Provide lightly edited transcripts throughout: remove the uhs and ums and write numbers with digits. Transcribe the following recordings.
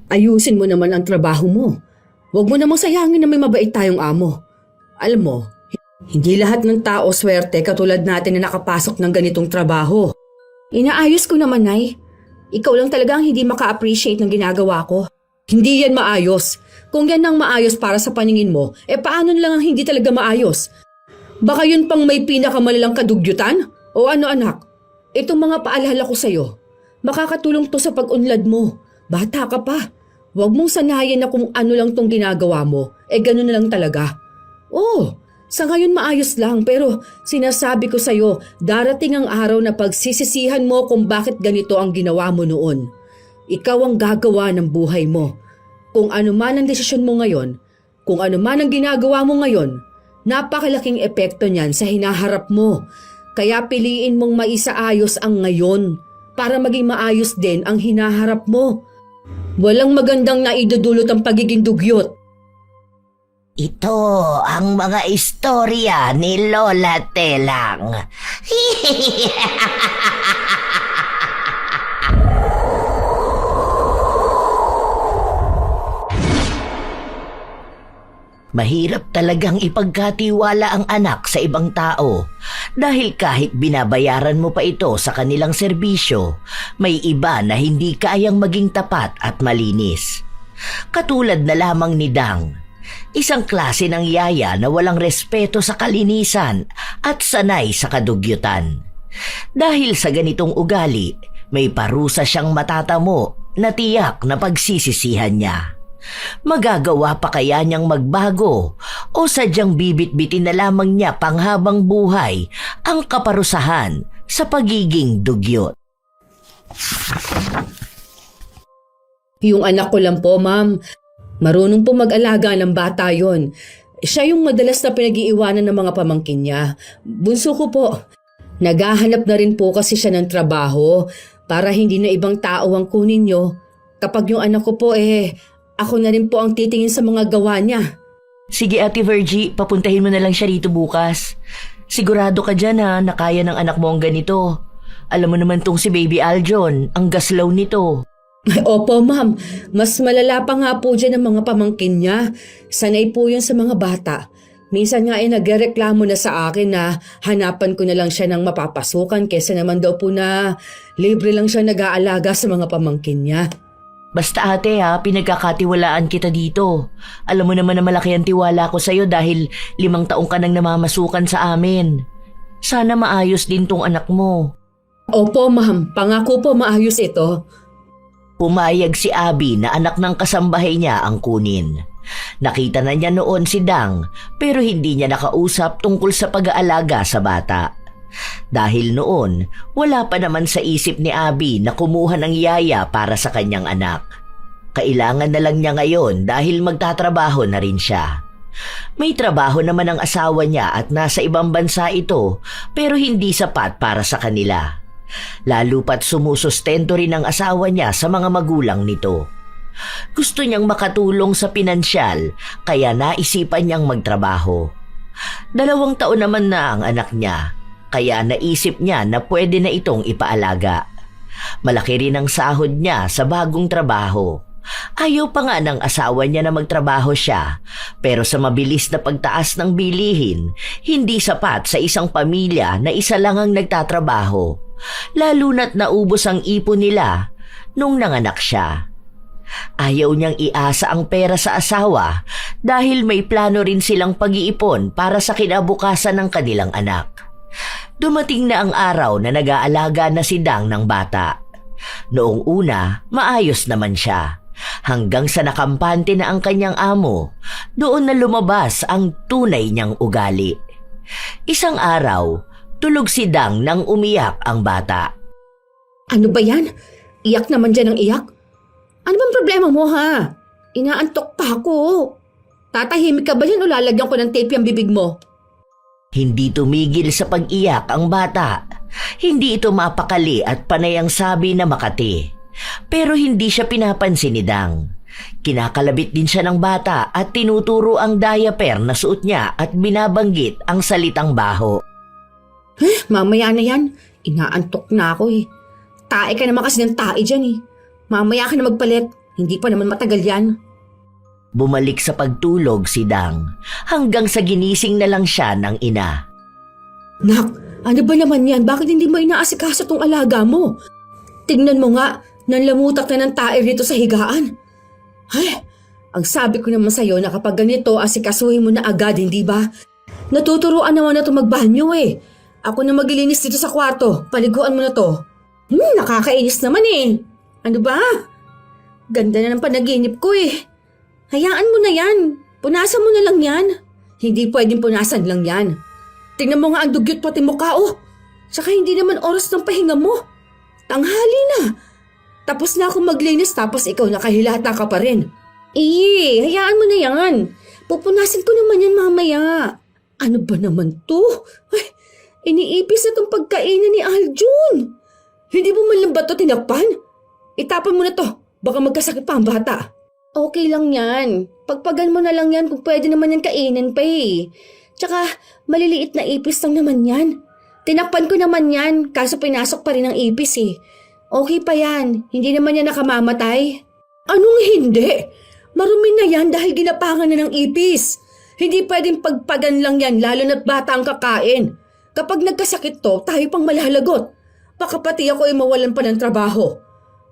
Ayusin mo naman ang trabaho mo. Huwag mo namang sayangin na may mabait tayong amo. Alam mo, hindi lahat ng tao swerte katulad natin na nakapasok ng ganitong trabaho. Inaayos ko naman, Nay. Ikaw lang talaga ang hindi maka-appreciate ng ginagawa ko. Hindi yan maayos. Kung yan ang maayos para sa paningin mo, paano lang ang hindi talaga maayos? Baka yun pang may pinakamalalang kadugyutan? O ano anak? Itong mga paalala ko sa'yo, makakatulong to sa pag-unlad mo. Bata ka pa. Huwag mong sanayin na kung ano lang tong ginagawa mo, ganun na lang talaga. Oo, sa ngayon maayos lang pero sinasabi ko sa'yo, darating ang araw na pagsisisihan mo kung bakit ganito ang ginawa mo noon. Ikaw ang gagawa ng buhay mo. Kung ano man ang desisyon mo ngayon, kung ano man ang ginagawa mo ngayon, napakalaking epekto niyan sa hinaharap mo. Kaya piliin mong maisaayos ang ngayon para maging maayos din ang hinaharap mo. Walang magandang naidudulot ang pagiging dugyot. Ito ang mga istorya ni Lola Telang. Mahirap talagang ipagkatiwala ang anak sa ibang tao dahil kahit binabayaran mo pa ito sa kanilang serbisyo, may iba na hindi kayang maging tapat at malinis. Katulad na lamang ni Dang, isang klase ng yaya na walang respeto sa kalinisan at sanay sa kadugyutan. Dahil sa ganitong ugali, may parusa siyang matatamo na tiyak na pagsisisihan niya. Magagawa pa kaya niyang magbago o sadyang bibit-bitin na lamang niya panghabang buhay ang kaparusahan sa pagiging dugyot? Yung anak ko lang po, ma'am. Marunong po mag-alaga ng bata yon. Siya yung madalas na pinag-iiwanan ng mga pamangkin niya. Bunso ko po. Naghahanap na rin po kasi siya ng trabaho para hindi na ibang tao ang kunin niyo. Kapag yung anak ko po ako na rin po ang titingin sa mga gawa niya. Sige Ate Virgie, papuntahin mo na lang siya rito bukas. Sigurado ka dyan na kaya ng anak mo ang ganito. Alam mo naman tong si Baby Aljon, ang gaslaw nito. Opo ma'am, mas malala pa nga po dyan ang mga pamangkin niya. Sanay po yun sa mga bata. Minsan nga nagreklamo na sa akin na hanapan ko na lang siya ng mapapasukan kesa naman daw po na libre lang siya nag-aalaga sa mga pamangkin niya. Basta ate pinagkakatiwalaan kita dito. Alam mo naman na malaki ang tiwala ko sa'yo dahil 5 taong ka nang namamasukan sa amin. Sana maayos din tong anak mo. Opo ma'am, pangako po maayos ito. Pumayag si Abby na anak ng kasambahay niya ang kunin. Nakita na niya noon si Dang pero hindi niya nakausap tungkol sa pag-aalaga sa bata. Dahil noon, wala pa naman sa isip ni Abby na kumuha ng yaya para sa kanyang anak. Kailangan na lang niya ngayon dahil magtatrabaho na rin siya. May trabaho naman ang asawa niya at nasa ibang bansa ito pero hindi sapat para sa kanila. Lalo pat sumusustento rin ang asawa niya sa mga magulang nito. Gusto niyang makatulong sa pinansyal kaya naisipan niyang magtrabaho. 2 taon naman na ang anak niya. Kaya naisip niya na pwede na itong ipaalaga. Malaki rin ang sahod niya sa bagong trabaho. Ayaw pa nga ng asawa niya na magtrabaho siya, pero sa mabilis na pagtaas ng bilihin, hindi sapat sa isang pamilya na isa lang ang nagtatrabaho, lalo na't naubos ang ipon nila nung nanganak siya. Ayaw niyang iasa ang pera sa asawa dahil may plano rin silang pag-iipon para sa kinabukasan ng kanilang anak. Dumating na ang araw na nag-aalaga na si Dang ng bata. Noong una, maayos naman siya. Hanggang sa nakampante na ang kanyang amo, doon na lumabas ang tunay niyang ugali. Isang araw, tulog si Dang nang umiyak ang bata. Ano ba yan? Iyak naman dyan ng iyak? Ano bang problema mo ha? Inaantok pa ako. Tatahimik ka ba yan o lalagyan ko ng tape yung bibig mo? Hindi tumigil sa pag-iyak ang bata. Hindi ito mapakali at panay ang sabi na Makati. Pero hindi siya pinapansin ni Dang. Kinakalabit din siya ng bata at tinuturo ang diaper na suot niya at binabanggit ang salitang baho. Mamaya na yan. Inaantok na ako Tae ka naman kasi ng tae dyan Mamaya ka na magpalit. Hindi pa naman matagal yan. Bumalik sa pagtulog si Dang hanggang sa ginising na lang siya ng ina. Nak, ano ba naman yan? Bakit hindi mo inaasikaso tong alaga mo? Tignan mo nga, nanlamutak na ng tae rito sa higaan. Ay, ang sabi ko naman sa'yo na kapag ganito, asikasuhin mo na agad, hindi ba? Natuturuan naman na ito magbanyo eh. Ako na maglilinis dito sa kwarto. Paliguan mo na to. Nakakainis naman eh. Ano ba? Ganda na ng panaginip ko eh. Hayaan mo na yan. Punasan mo na lang yan. Hindi pwedeng punasan lang yan. Tingnan mo nga ang dugyot pati mukha oh. Tsaka hindi naman oras ng pahinga mo. Tanghali na. Tapos na akong maglinis tapos ikaw nakahilata ka pa rin. Hayaan mo na yan. Pupunasin ko naman yan mamaya. Ano ba naman to? Ay, iniipis na tong pagkainan ni Aljun. Hindi mo man lang ba to tinakpan? Itapon mo na to. Baka magkasakit pa ang bata. Okay lang yan. Pagpagan mo na lang yan kung pwede naman yan kainin pa eh. Tsaka maliliit na ipis lang naman yan. Tinakpan ko naman yan kaso pinasok pa rin ang ipis eh. Okay pa yan. Hindi naman yan nakamamatay. Anong hindi? Marumi na yan dahil ginapangan na ng ipis. Hindi pwedeng pagpagan lang yan lalo na't bata ang kakain. Kapag nagkasakit to, tayo pang malalagot. Baka pati ako ay mawalan pa ng trabaho.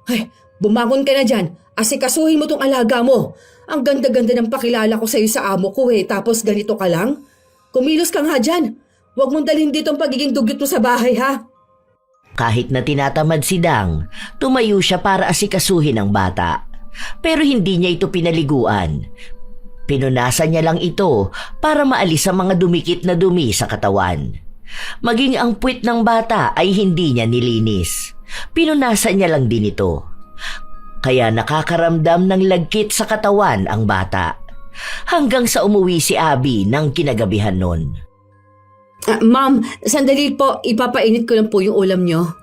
Ay, bumangon ka na dyan. Asikasuhin mo tong alaga mo. Ang ganda-ganda ng pakilala ko sa'yo sa amo ko eh. Tapos ganito ka lang? Kumilos ka nga dyan. Huwag mong dalhin dito ang pagiging dugyot mo sa bahay ha. Kahit na tinatamad si Dang, tumayo siya para asikasuhin ang bata. Pero hindi niya ito pinaliguan. Pinunasan niya lang ito para maalis ang mga dumikit na dumi sa katawan. Maging ang puwit ng bata ay hindi niya nilinis. Pinunasan niya lang din ito. Kaya nakakaramdam ng lagkit sa katawan ang bata. Hanggang sa umuwi si Abby ng kinagabihan nun. Ma'am, sandali po. Ipapainit ko lang po yung ulam nyo.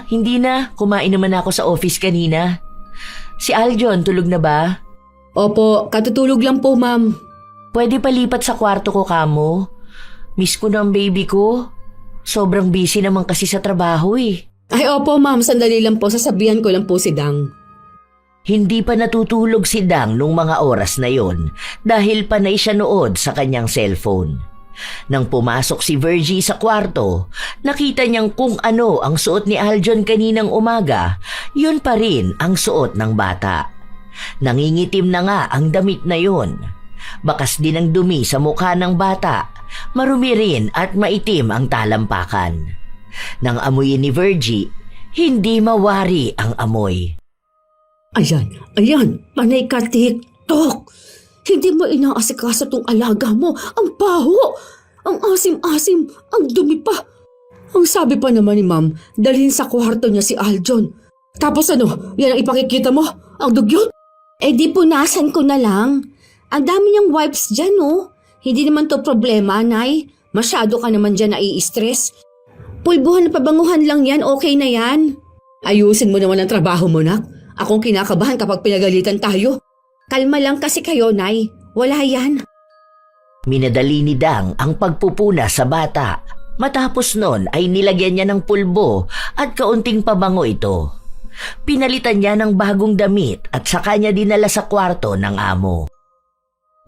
Hindi na. Kumain naman ako sa office kanina. Si Aljon, tulog na ba? Opo, katutulog lang po ma'am. Pwede palipat sa kwarto ko kamo? Miss ko na ang baby ko. Sobrang busy naman kasi sa trabaho eh. Ay opo ma'am, sandali lang po. Sasabihan ko lang po si Dang. Hindi pa natutulog si Dang nung mga oras na yon dahil panay siya nood sa kanyang cellphone. Nang pumasok si Virgie sa kwarto, nakita niyang kung ano ang suot ni Aljon kaninang umaga, yun pa rin ang suot ng bata. Nangingitim na nga ang damit na yun. Bakas din ang dumi sa mukha ng bata, marumi rin at maitim ang talampakan. Nang amuyin ni Virgie, hindi mawari ang amoy. Ayan, panay ka TikTok. Hindi mo inaasikaso tong alaga mo. Ang baho, ang asim-asim, ang dumi pa. Ang sabi pa naman ni ma'am, dalhin sa kwarto niya si Aljon. Tapos ano, yan ang ipakikita mo? Ang dugyot? Di punasan ko na lang. Ang dami niyang wipes dyan oh. Hindi naman to problema, Nay. Masyado ka naman dyan nai-stress. Pulbuhan na pabanguhan lang yan, okay na yan. Ayusin mo naman ang trabaho mo, nak. Akong kinakabahan kapag pinagalitan tayo. Kalma lang kasi kayo, Nay. Wala yan. Minadali ni Dang ang pagpupuna sa bata. Matapos nun ay nilagyan niya ng pulbo at kaunting pabango ito. Pinalitan niya ng bagong damit at saka niya dinala sa kwarto ng amo.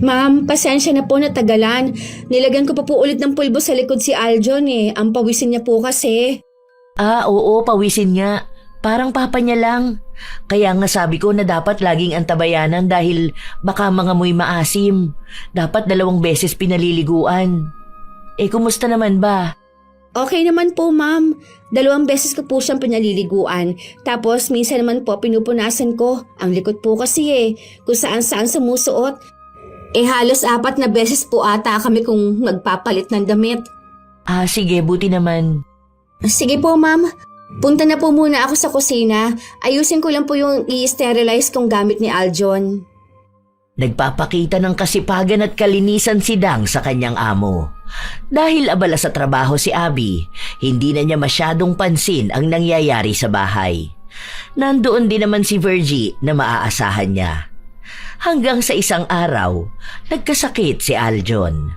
Ma'am, pasensya na po na tagalan. Nilagyan ko pa po ulit ng pulbo sa likod si Aljon eh. Ang pawisin niya po kasi. Oo, pawisin nga. Parang papa niya lang. Kaya nga sabi ko na dapat laging antabayanan dahil baka mangamoy maasim. Dapat 2 beses pinaliliguan. Kumusta naman ba? Okay naman po, ma'am. 2 beses ko po siyang pinaliliguan. Tapos minsan naman po pinupunasan ko. Ang likod po kasi kung saan-saan sumusuot. Halos 4 na beses po ata kami kung nagpapalit ng damit. Sige, buti naman. Sige po, ma'am. Punta na po muna ako sa kusina. Ayusin ko lang po yung i-sterilize kong gamit ni Aljon. Nagpapakita ng kasipagan at kalinisan si Dang sa kanyang amo. Dahil abala sa trabaho si Abby, hindi na niya masyadong pansin ang nangyayari sa bahay. Nandoon din naman si Virgie na maaasahan niya. Hanggang sa isang araw, nagkasakit si Aljon.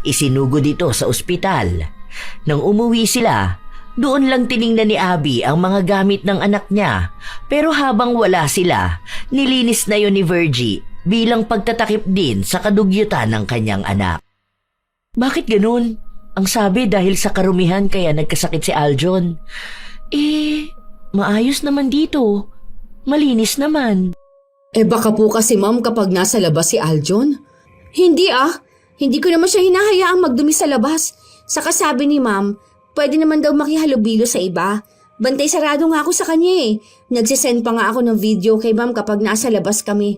Isinugod ito sa ospital. Nang umuwi sila, Doon lang tiningnan ni Abby ang mga gamit ng anak niya, pero habang wala sila, nilinis na yon ni Virgie bilang pagtatakip din sa kadugyutan ng kanyang anak. Bakit ganun? Ang sabi dahil sa karumihan kaya nagkasakit si Aljon. Maayos naman dito. Malinis naman. Baka po kasi ma'am kapag nasa labas si Aljon. Hindi hindi ko naman siya hinahayaang magdumi sa labas. Saka sabi ni ma'am, pwede naman daw makihalubilo sa iba. Bantay sarado nga ako sa kanya Nagsisend pa nga ako ng video kay ma'am kapag nasa labas kami.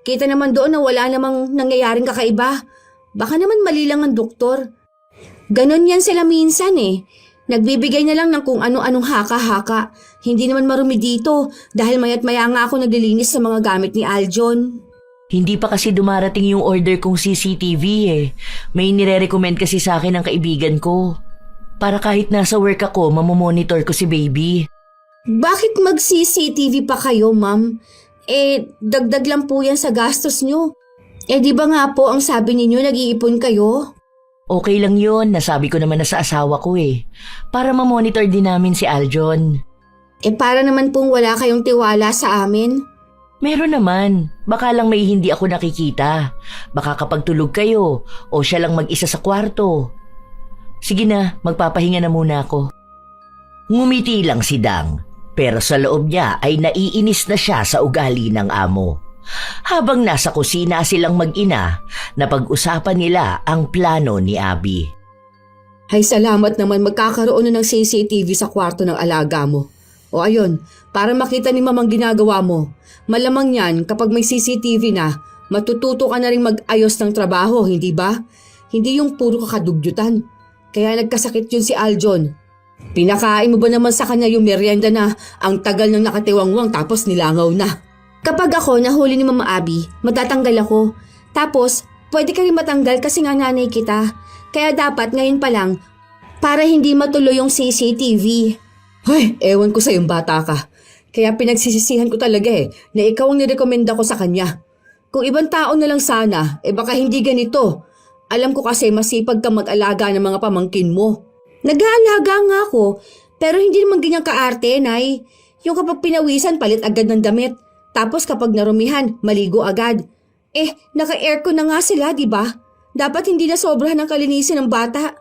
Kita naman doon na wala namang nangyayaring kakaiba. Baka naman mali lang ang doktor. Ganon yan sila minsan Nagbibigay na lang ng kung ano-anong haka-haka. Hindi naman marumi dito dahil mayat maya nga ako naglilinis sa mga gamit ni Aljon. Hindi pa kasi dumarating yung order kong CCTV May nire-recommend kasi sa akin ng kaibigan ko. Para kahit nasa work ako, mamomonitor ko si baby. Bakit mag-CCTV pa kayo, ma'am? Dagdag lang po yan sa gastos nyo. Di ba nga po ang sabi ninyo nag-iipon kayo? Okay lang yun, nasabi ko naman na sa asawa ko Para mamonitor din namin si Aljon. Para naman pong wala kayong tiwala sa amin. Meron naman, baka lang may hindi ako nakikita. Baka kapag tulog kayo o siya lang mag-isa sa kwarto. Sige na, magpapahinga na muna ako. Ngumiti lang si Dang, pero sa loob niya ay naiinis na siya sa ugali ng amo. Habang nasa kusina silang mag-ina, napag-usapan nila ang plano ni Abby. Ay salamat naman magkakaroon na ng CCTV sa kwarto ng alaga mo. O ayun, para makita ni mamang ginagawa mo. Malamang yan kapag may CCTV na, matututo ka na rin mag-ayos ng trabaho, hindi ba? Hindi yung puro kakadugyutan. Kaya nagkasakit yun si Aljon. Pinakain mo ba naman sa kanya yung merienda na ang tagal ng nakatiwangwang tapos nilangaw na? Kapag ako nahuli ni Mama Abby, matatanggal ako. Tapos, pwede ka rin matanggal kasi nga nanay kita. Kaya dapat ngayon pa lang, para hindi matuloy yung CCTV. Ay, ewan ko sa yung bata ka. Kaya pinagsisisihan ko talaga na ikaw ang nirekomenda ko sa kanya. Kung ibang tao na lang sana, baka hindi ganito. Alam ko kasi masipag ka mag-alaga ng mga pamangkin mo. Nag-aalaga nga ako, pero hindi naman ganyan kaarte, Nay. Yung kapag pinawisan, palit agad ng damit. Tapos kapag narumihan, maligo agad. Naka-aircon na nga sila, di ba? Dapat hindi na sobrahan ng kalinisin ng bata.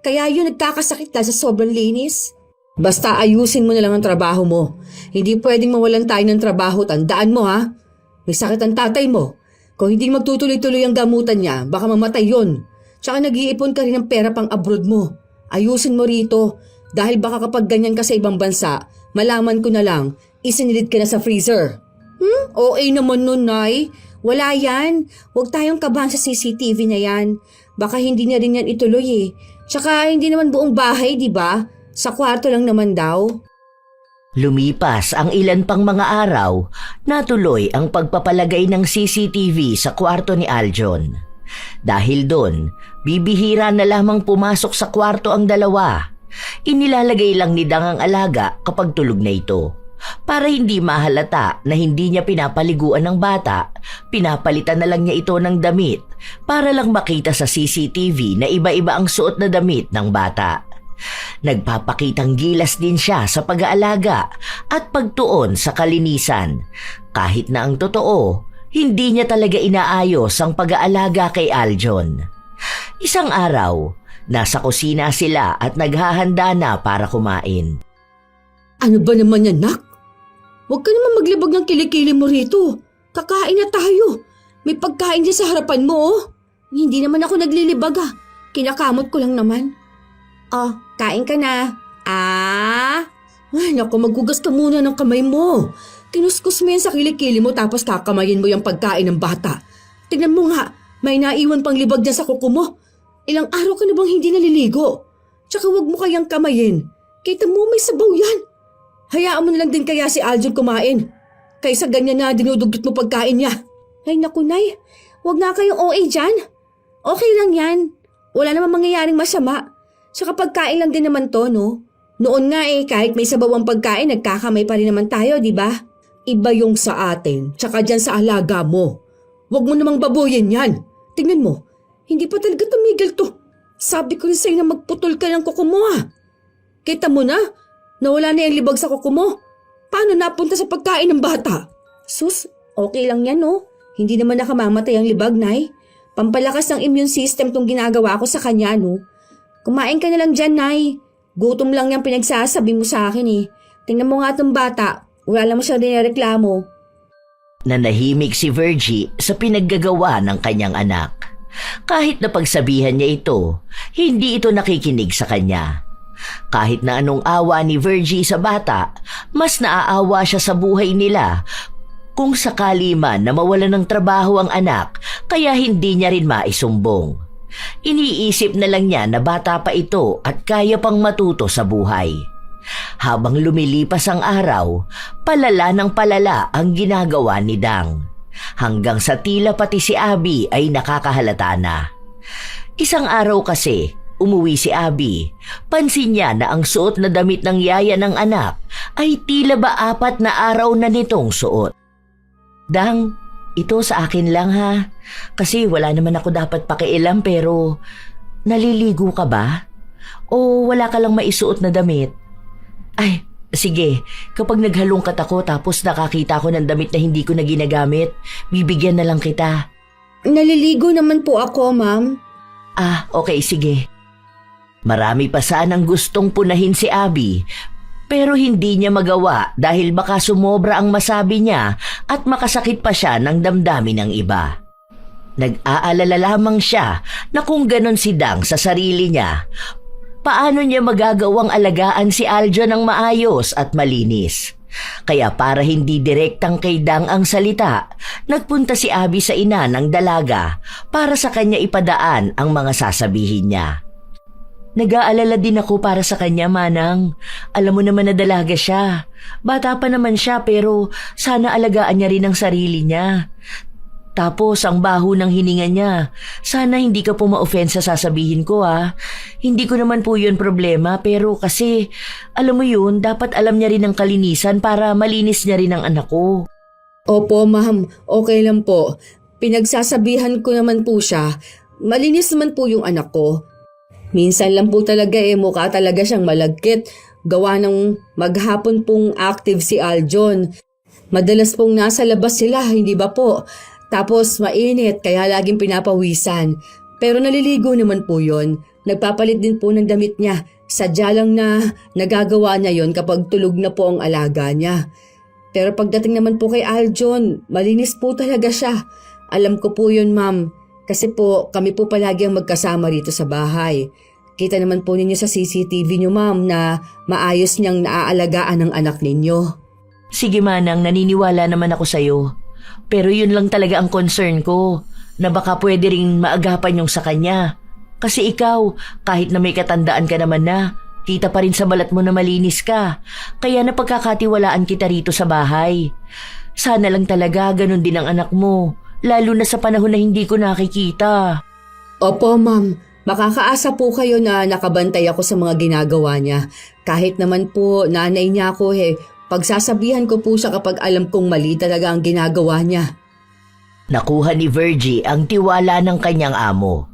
Kaya yun nagkakasakit na sa sobrang linis. Basta ayusin mo na lang ang trabaho mo. Hindi pwedeng mawalan tayo ng trabaho, tandaan mo ha. May sakit ang tatay mo. Kung hindi magtutuloy-tuloy ang gamutan niya, baka mamatay yun. Tsaka nag-iipon ka rin ng pera pang abroad mo. Ayusin mo rito. Dahil baka kapag ganyan ka sa ibang bansa, malaman ko na lang, isinilid ka na sa freezer. OA naman nun, Nay. Wala yan. Huwag tayong kabahan sa CCTV na yan. Baka hindi na rin yan ituloy Tsaka hindi naman buong bahay, di ba? Sa kwarto lang naman daw. Lumipas ang ilan pang mga araw, natuloy ang pagpapalagay ng CCTV sa kwarto ni Aljon. Dahil doon, bibihira na lamang pumasok sa kwarto ang dalawa. Inilalagay lang ni Dang ang alaga kapag tulog na ito. Para hindi mahalata na hindi niya pinapaliguan ng bata, pinapalitan na lang niya ito ng damit para lang makita sa CCTV na iba-iba ang suot na damit ng bata. Nagpapakitang gilas din siya sa pag-aalaga at pagtuon sa kalinisan. Kahit na ang totoo, hindi niya talaga inaayos ang pag-aalaga kay Aljon. Isang araw, nasa kusina sila at naghahanda na para kumain. Ano ba naman yan, Nak? Huwag ka naman maglibag ng kilikili mo rito. Kakain na tayo. May pagkain dyan sa harapan mo Hindi naman ako naglilibag Kinakamot ko lang naman. Kain ka na. Ay, naku, maghugas ka muna ng kamay mo. Kinuskus mo yan sa kilikili mo tapos kakamayin mo yung pagkain ng bata. Tingnan mo nga, may naiwan pang libag dyan sa kuko mo. Ilang araw ka na bang hindi naliligo? Tsaka huwag mo kayang kamayin. Kita mo may sabaw yan. Hayaan mo na lang din kaya si Aljon kumain. Kaysa ganyan na dinudugot mo pagkain niya. Ay naku, Nay. Huwag nga kayong OA dyan. Okay lang yan. Wala namang mangyayaring masama. Tsaka pagkain lang din naman to, no? Noon nga kahit may sabaw ang pagkain, nagkakamay pa rin naman tayo, di ba? Iba yung sa atin, tsaka dyan sa alaga mo. Huwag mo namang babuyin yan. Tingnan mo, hindi pa talaga tumigil to. Sabi ko rin sa'yo na magputol ka ng kuko mo Kita mo na, nawala na yung libag sa kuko mo. Paano napunta sa pagkain ng bata? Sus, okay lang yan no. Hindi naman nakamamatay ang libag, Nay. Pampalakas ng immune system tong ginagawa ko sa kanya, no. Kumain ka na lang dyan, Nay. Gutom lang yung pinagsasabi mo sa akin eh. Tingnan mo nga tong bata. Wala lang mo siya nireklamo. Nanahimik si Virgie sa pinaggagawa ng kanyang anak. Kahit na pagsabihan niya ito, hindi ito nakikinig sa kanya. Kahit na anong awa ni Virgie sa bata, mas naaawa siya sa buhay nila kung sakali man na mawala ng trabaho ang anak, kaya hindi niya rin maisumbong. Iniisip na lang niya na bata pa ito at kaya pang matuto sa buhay. Habang lumilipas ang araw, palala ng palala ang ginagawa ni Dang. Hanggang sa tila pati si Abby ay nakakahalata na. Isang araw kasi, umuwi si Abby. Pansin niya na ang suot na damit ng yaya ng anak ay tila ba 4 na araw na nitong suot. Dang, ito sa akin lang ha. Kasi wala naman ako dapat pakialam pero naliligo ka ba? O wala ka lang maisuot na damit? Ay, sige. Kapag naghalongkat ako tapos nakakita ko ng damit na hindi ko na ginagamit, bibigyan na lang kita. Naliligo naman po ako, Ma'am. Ah, okay, sige. Marami pa sanang gustong punahin si Abby, pero hindi niya magawa dahil baka sumobra ang masabi niya at makasakit pa siya ng damdamin ng iba. Nag-aalala lamang siya na kung ganon si Dang sa sarili niya, paano niya magagawang alagaan si Aljo ng maayos at malinis? Kaya para hindi direktang kay Dang ang salita, nagpunta si Abby sa ina ng dalaga para sa kanya ipadaan ang mga sasabihin niya. Nag-aalala din ako para sa kanya, Manang. Alam mo naman na dalaga siya. Bata pa naman siya pero sana alagaan niya rin ang sarili niya. Tapos ang baho ng hininga niya. Sana hindi ka po ma-offense sa sasabihin ko ha. Hindi ko naman po yun problema pero kasi alam mo yun, dapat alam niya rin ang kalinisan para malinis niya rin ang anak ko. Opo, Ma'am. Okay lang po. Pinagsasabihan ko naman po siya. Malinis naman po yung anak ko. Minsan lang po talaga mukha talaga siyang malagkit. Gawa ng maghapon pong active si Aljon. Madalas pong nasa labas sila, hindi ba po? Tapos mainit kaya laging pinapawisan. Pero naliligo naman po yon. Nagpapalit din po ng damit niya. Sadya lang na nagagawa niya yon kapag tulog na po ang alaga niya. Pero pagdating naman po kay Aljon, malinis po talaga siya. Alam ko po yun, Ma'am. Kasi po kami po palagi ang magkasama rito sa bahay. Kita naman po ninyo sa CCTV niyo, Ma'am, na maayos niyang naaalagaan ang anak ninyo. Sige Manang, naniniwala naman ako sa'yo. Pero yun lang talaga ang concern ko, na baka pwede ring maagapan yung sa kanya. Kasi ikaw, kahit na may katandaan ka naman na, kita pa rin sa balat mo na malinis ka. Kaya napagkakatiwalaan kita rito sa bahay. Sana lang talaga ganun din ang anak mo, lalo na sa panahon na hindi ko nakikita. Opo, Ma'am. Makakaasa po kayo na nakabantay ako sa mga ginagawa niya. Kahit naman po nanay niya ako pagsasabihan ko po siya kapag alam kong mali talaga ang ginagawa niya. Nakuha ni Virgie ang tiwala ng kanyang amo.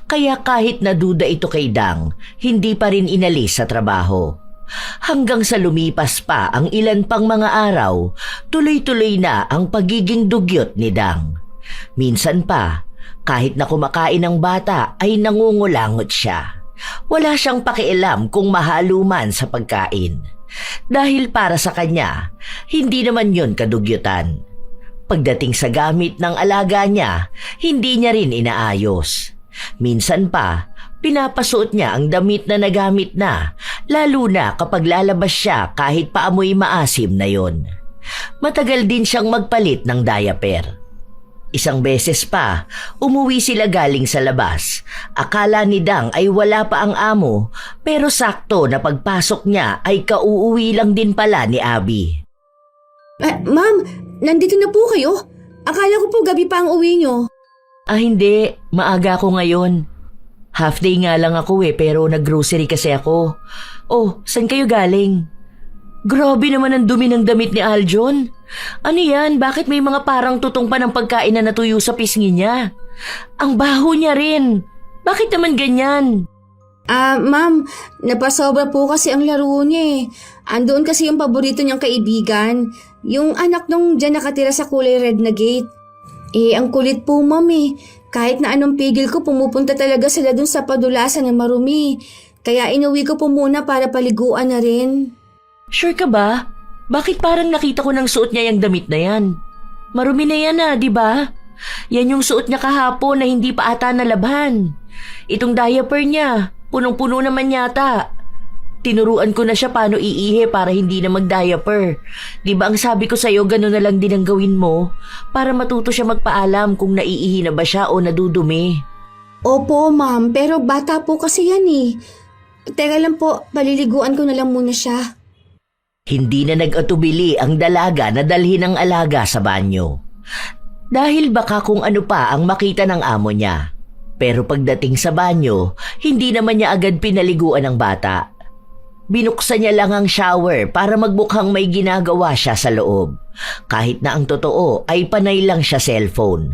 Kaya kahit naduda ito kay Dang, hindi pa rin inalis sa trabaho. Hanggang sa lumipas pa ang ilan pang mga araw, tuloy-tuloy na ang pagiging dugyot ni Dang. Minsan pa, kahit na kumakain ng bata ay nangungulangot siya. Wala siyang pakialam kung mahalo man sa pagkain. Dahil para sa kanya, hindi naman yun kadugyutan. Pagdating sa gamit ng alaga niya, hindi niya rin inaayos. Minsan pa, pinapasuot niya ang damit na nagamit na, lalo na kapag lalabas siya kahit paamoy maasim na yon. Matagal din siyang magpalit ng diaper. Isang beses pa, umuwi sila galing sa labas. Akala ni Dang ay wala pa ang amo, pero sakto na pagpasok niya ay kauuwi lang din pala ni Abby. Ma'am, nandito na po kayo? Akala ko po gabi pa ang uwi niyo. Ah hindi, maaga ako ngayon. Half day nga lang ako pero nag-grocery kasi ako. Oh, saan kayo galing? Grabe naman ang dumi ng damit ni Aljon. Ano yan? Bakit may mga parang tutong pa ng pagkain na natuyo sa pisngi niya? Ang baho niya rin. Bakit naman ganyan? Ma'am, napasobra po kasi ang laro niya eh. Andoon kasi yung paborito niyang kaibigan, yung anak nung dyan nakatira sa kulay red na gate. Ang kulit po ma'am eh. Kahit na anong pigil ko, pumupunta talaga sila dun sa padulasan na marumi. Kaya inuwi ko po muna para paliguan na rin. Sure ka ba? Bakit parang nakita ko ng suot niya yung damit na yan? Marumi na yan di ba? Yan yung suot niya kahapon na hindi pa ata nalabhan. Itong diaper niya, punong-puno naman yata. Tinuruan ko na siya paano iihi para hindi na mag-diaper. Di ba ang sabi ko sa'yo, gano'n na lang din ang gawin mo? Para matuto siya magpaalam kung naiihi na ba siya o nadudumi. Opo ma'am, pero bata po kasi yan eh. Teka lang po, paliliguan ko na lang muna siya. Hindi na nag-atubili ang dalaga na dalhin ang alaga sa banyo. Dahil baka kung ano pa ang makita ng amo niya. Pero pagdating sa banyo, hindi naman niya agad pinaliguan ang bata. Binuksan niya lang ang shower para magmukhang may ginagawa siya sa loob. Kahit na ang totoo ay panay lang siya cellphone.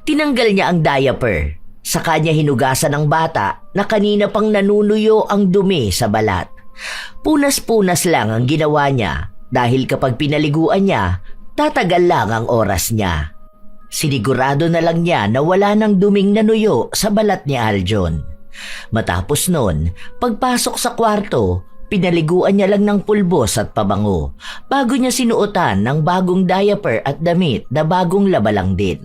Tinanggal niya ang diaper. Sa kanya hinugasan ng bata na kanina pang nanunuyo ang dumi sa balat. Punas-punas lang ang ginawa niya dahil kapag pinaliguan niya, tatagal lang ang oras niya. Sinigurado na lang niya na wala nang duming nanuyo sa balat ni Aljon. Matapos nun, pagpasok sa kwarto, pinaliguan niya lang ng pulbos at pabango bago niya sinuotan ng bagong diaper at damit na bagong laba lang din.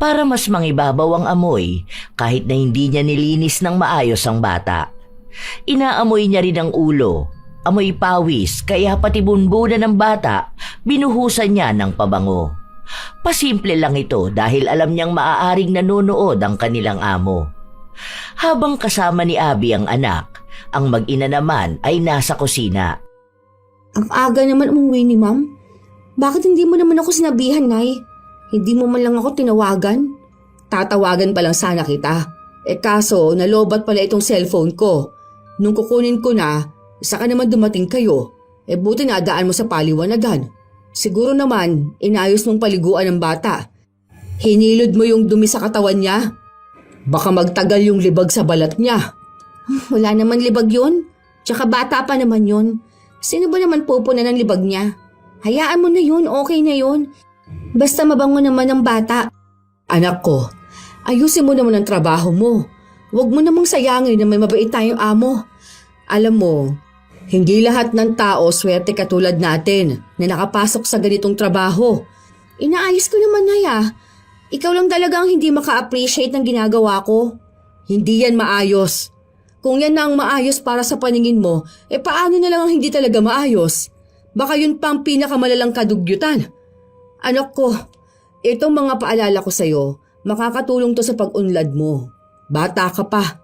Para mas mangibabaw ang amoy kahit na hindi niya nilinis ng maayos ang bata. Inaamoy niya rin ang ulo, amoy pawis kaya pati bunbunan ng bata binuhusan niya ng pabango. Pasimple lang ito dahil alam niyang maaaring nanonood ang kanilang amo. Habang kasama ni Abby ang anak, ang mag-ina naman ay nasa kusina. Ang aga naman umuwi ni ma'am. Bakit hindi mo naman ako sinabihan, Nay? Hindi mo man lang ako tinawagan? Tatawagan pa lang sana kita. Kaso nalobat pala itong cellphone ko. Nung kukunin ko na, saka naman dumating kayo. Buti nadaan mo sa paliwanagan. Siguro naman, inayos mong paliguan ng bata. Hinilod mo yung dumi sa katawan niya. Baka magtagal yung libag sa balat niya. Wala naman libag yun. Tsaka bata pa naman yun. Sino ba naman pupunan ng libag niya? Hayaan mo na yun, okay na yun. Basta mabango naman ang bata. Anak ko, ayusin mo naman ang trabaho mo. Huwag mo namang sayangin na may mabait tayong amo. Alam mo, hindi lahat ng tao swerte katulad natin na nakapasok sa ganitong trabaho. Inaayos ko naman, Naya. Ikaw lang talaga ang hindi maka-appreciate ng ginagawa ko. Hindi yan maayos. Kung yan na ang maayos para sa paningin mo, paano na lang ang hindi talaga maayos? Baka yun pa ang pinakamalalang kadugyutan. Anak ko, itong mga paalala ko sa'yo, makakatulong to sa pag-unlad mo. Bata ka pa.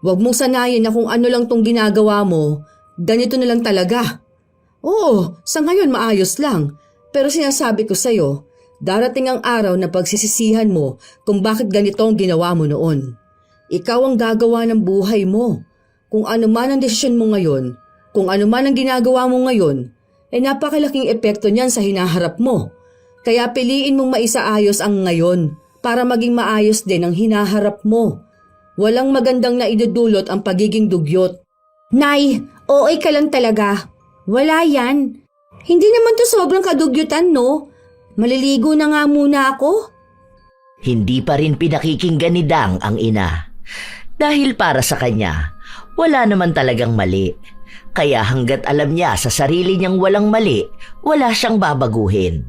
Huwag mong sanayin na kung ano lang tong ginagawa mo, ganito na lang talaga. Oo, sa ngayon maayos lang. Pero sinasabi ko sa'yo, darating ang araw na pagsisisihan mo kung bakit ganito ang ginawa mo noon. Ikaw ang gagawa ng buhay mo. Kung ano man ang desisyon mo ngayon, kung ano man ang ginagawa mo ngayon, napakalaking epekto niyan sa hinaharap mo. Kaya piliin mong maisaayos ang ngayon para maging maayos din ang hinaharap mo. Walang magandang naidudulot ang pagiging dugyot. Nay, OA ka lang talaga. Wala yan. Hindi naman to sobrang kadugyutan, no? Maliligo na nga muna ako. Hindi pa rin pinakikinggan ni Dang ang ina. Dahil para sa kanya, wala naman talagang mali. Kaya hanggat alam niya sa sarili niyang walang mali, wala siyang babaguhin.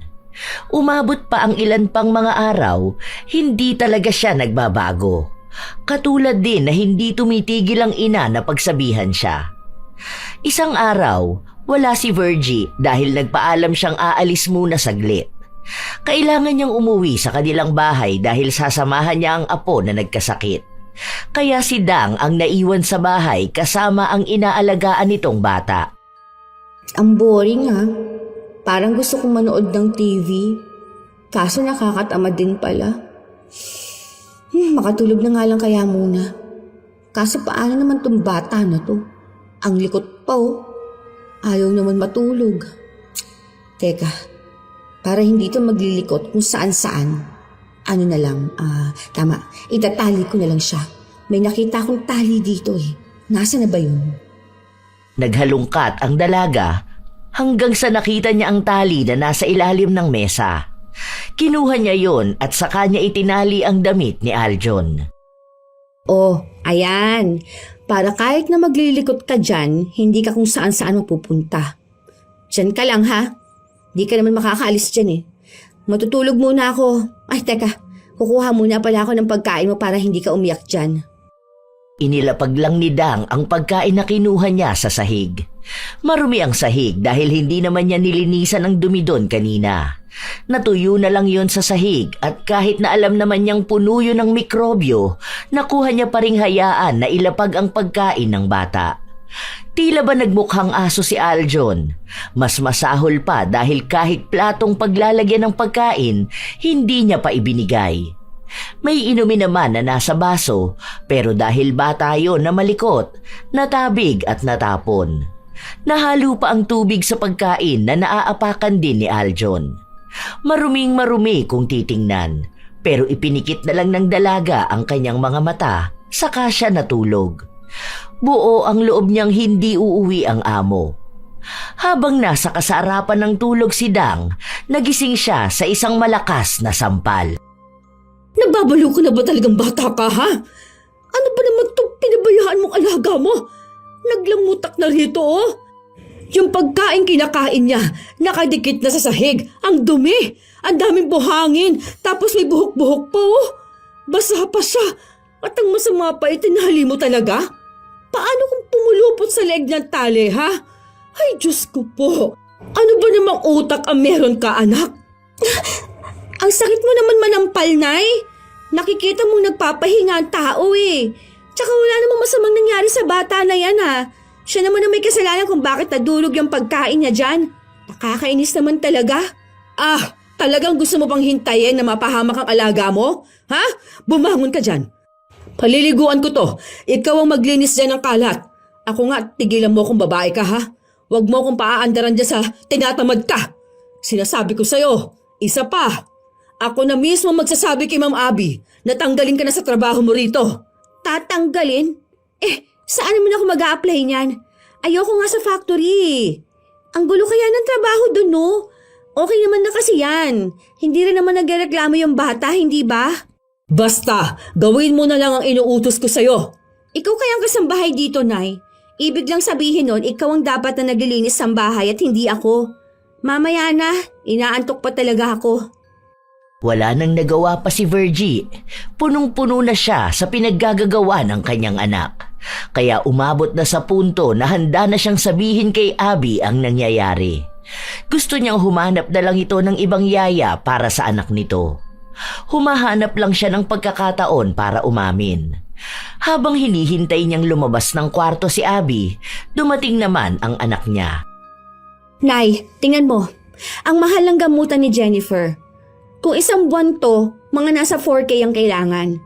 Umabot pa ang ilan pang mga araw, hindi talaga siya nagbabago. Katulad din na hindi tumitigil ang ina na pagsabihan siya. Isang araw, wala si Virgie dahil nagpaalam siyang aalis muna saglit. Kailangan niyang umuwi sa kanilang bahay dahil sasamahan niya ang apo na nagkasakit. Kaya si Dang ang naiwan sa bahay kasama ang inaalagaan nitong bata. Ang boring ha. Parang gusto kong manood ng TV. Kaso nakakatamad din pala. Makatulog na nga lang kaya muna. Kaso paano naman tong bata na to? Ang likot pa oh. Ayaw naman matulog. Teka, para hindi to maglilikot kung saan-saan. Ano na lang, tama, itatali ko na lang siya. May nakita akong tali dito eh. Nasaan na ba yun? Naghalungkat ang dalaga hanggang sa nakita niya ang tali na nasa ilalim ng mesa. Kinuha niya yon at saka niya itinali ang damit ni Aljon. Oh, ayan. Para kahit na maglilikot ka dyan, hindi ka kung saan-saan mapupunta. Diyan ka lang ha. Di ka naman makakaalis dyan eh. Matutulog muna ako. Ay, teka. Kukuha muna pala ako ng pagkain mo para hindi ka umiyak dyan. Inilapag lang ni Dang ang pagkain na kinuha niya sa sahig. Marumi ang sahig dahil hindi naman niya nilinisan ang dumi doon kanina. Natuyo na lang yon sa sahig at kahit na alam naman niyang puno yun ng mikrobyo, nakuha niya pa ring hayaan na ilapag ang pagkain ng bata. Tila ba nagmukhang aso si Aljon? Mas masahol pa dahil kahit platong paglalagyan ng pagkain, hindi niya pa ibinigay. May inumin naman na nasa baso pero dahil bata yon na malikot, natabig at natapon. Nahalo pa ang tubig sa pagkain na naaapakan din ni Aljon. Maruming marumi kung titingnan pero ipinikit na lang ng dalaga ang kanyang mga mata saka siya natulog. Buo ang loob niyang hindi uuwi ang amo. Habang nasa kasarapan ng tulog si Dang, nagising siya sa isang malakas na sampal. Nababalo ka na ba talagang bata ka ha? Ano ba naman itong pinabayaan mong alaga mo? Naglamutak na rito oh. Yung pagkain kinakain niya, nakadikit na sa sahig. Ang dumi, ang daming buhangin, tapos may buhok-buhok pa oh. Basa pa siya. At ang masama pa, itinali mo talaga? Paano kung pumulupot sa leeg ng tali ha? Ay Diyos ko po. Ano ba namang utak ang meron ka anak? Ang sakit mo naman manampal, Nay. Nakikita mong nagpapahinga ang tao eh. Tsaka wala namang masamang nangyari sa bata na yan ha. Siya naman na may kasalanan kung bakit nadulog yung pagkain niya dyan. Nakakainis naman talaga. Ah, talagang gusto mo pang hintayin na mapahamak ang alaga mo? Ha? Bumangon ka dyan. Paliliguan ko to. Ikaw ang maglinis dyan ng kalat. Ako nga, tigilan mo kung babae ka ha. Huwag mo kung paaandaran dyan sa tinatamad ka. Sinasabi ko sa'yo, isa pa. Ako na mismo magsasabi kay Ma'am Abby na tanggalin ka na sa trabaho mo rito. Tatanggalin? Saan naman ako mag-a-apply niyan? Ayoko nga sa factory. Ang gulo kaya ng trabaho dun, no? Okay naman na kasi yan. Hindi rin naman nagreklamo yung bata, hindi ba? Basta, gawin mo na lang ang inuutos ko sa'yo. Ikaw kayang kasambahay dito, Nay. Ibig lang sabihin nun, ikaw ang dapat na naglilinis ng bahay at hindi ako. Mamaya na, inaantok pa talaga ako. Wala nang nagawa pa si Virgie. Punong-puno na siya sa pinaggagawa ng kanyang anak. Kaya umabot na sa punto na handa na siyang sabihin kay Abby ang nangyayari. Gusto niyang humanap na lang ito ng ibang yaya para sa anak nito. Humahanap lang siya ng pagkakataon para umamin. Habang hinihintay niyang lumabas ng kwarto si Abby, dumating naman ang anak niya. Nay, tingnan mo. Ang mahal ng gamutan ni Jennifer. Kung isang buwan to, mga nasa 4K ang kailangan.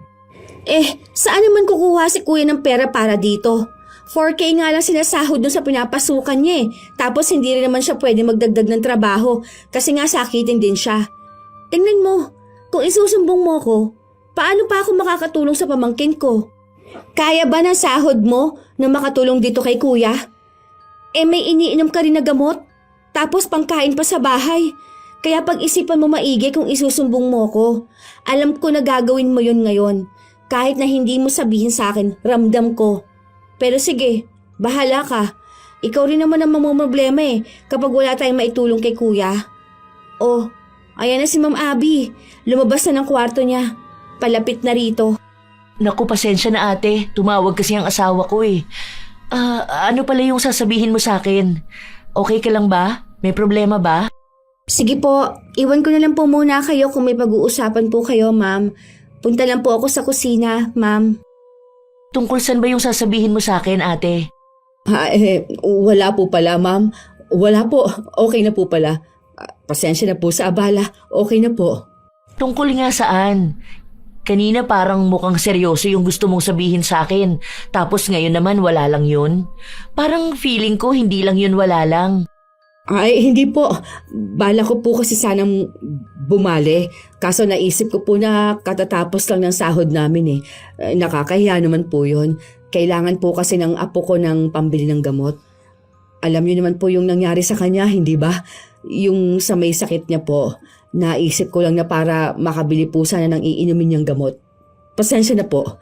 Saan naman kukuha si kuya ng pera para dito? 4K nga lang sinasahod dun sa pinapasukan niya eh. Tapos hindi rin naman siya pwede magdagdag ng trabaho kasi nga sakitin din siya. Tingnan mo, kung isusumbong mo ko, paano pa ako makakatulong sa pamangkin ko? Kaya ba ng sahod mo na makatulong dito kay kuya? May iniinom ka rin na gamot? Tapos pangkain pa sa bahay. Kaya pag-isipan mo maigi kung isusumbong mo ko. Alam ko na gagawin mo yun ngayon. Kahit na hindi mo sabihin sa akin, ramdam ko. Pero sige, bahala ka. Ikaw rin naman ang mamumroblema kapag wala tayong maitulong kay kuya. Oh, ayan na si Ma'am Abby. Lumabas na ng kwarto niya. Palapit na rito. Naku, pasensya na ate. Tumawag kasi ang asawa ko eh. Ano pala yung sasabihin mo sa akin? Okay ka lang ba? May problema ba? Sige po, iwan ko na lang po muna kayo kung may pag-uusapan po kayo, ma'am. Punta lang po ako sa kusina, ma'am. Tungkol saan ba yung sasabihin mo sa akin, ate? Wala po pala, ma'am. Wala po, okay na po pala. Pasensya na po sa abala, okay na po. Tungkol nga saan? Kanina parang mukhang seryoso yung gusto mong sabihin sa akin. Tapos ngayon naman wala lang yun. Parang feeling ko hindi lang yun wala lang. Ay, hindi po. Bala ko po kasi sanang bumali. Kaso naisip ko po na katatapos lang ng sahod namin eh. Nakakahiya naman po yun. kailangan po kasi ng apo ko ng pambili ng gamot. Alam niyo naman po yung nangyari sa kanya, hindi ba? Yung sa may sakit niya po, naisip ko lang na para makabili po sana ng iinumin niyang gamot. Pasensya na po.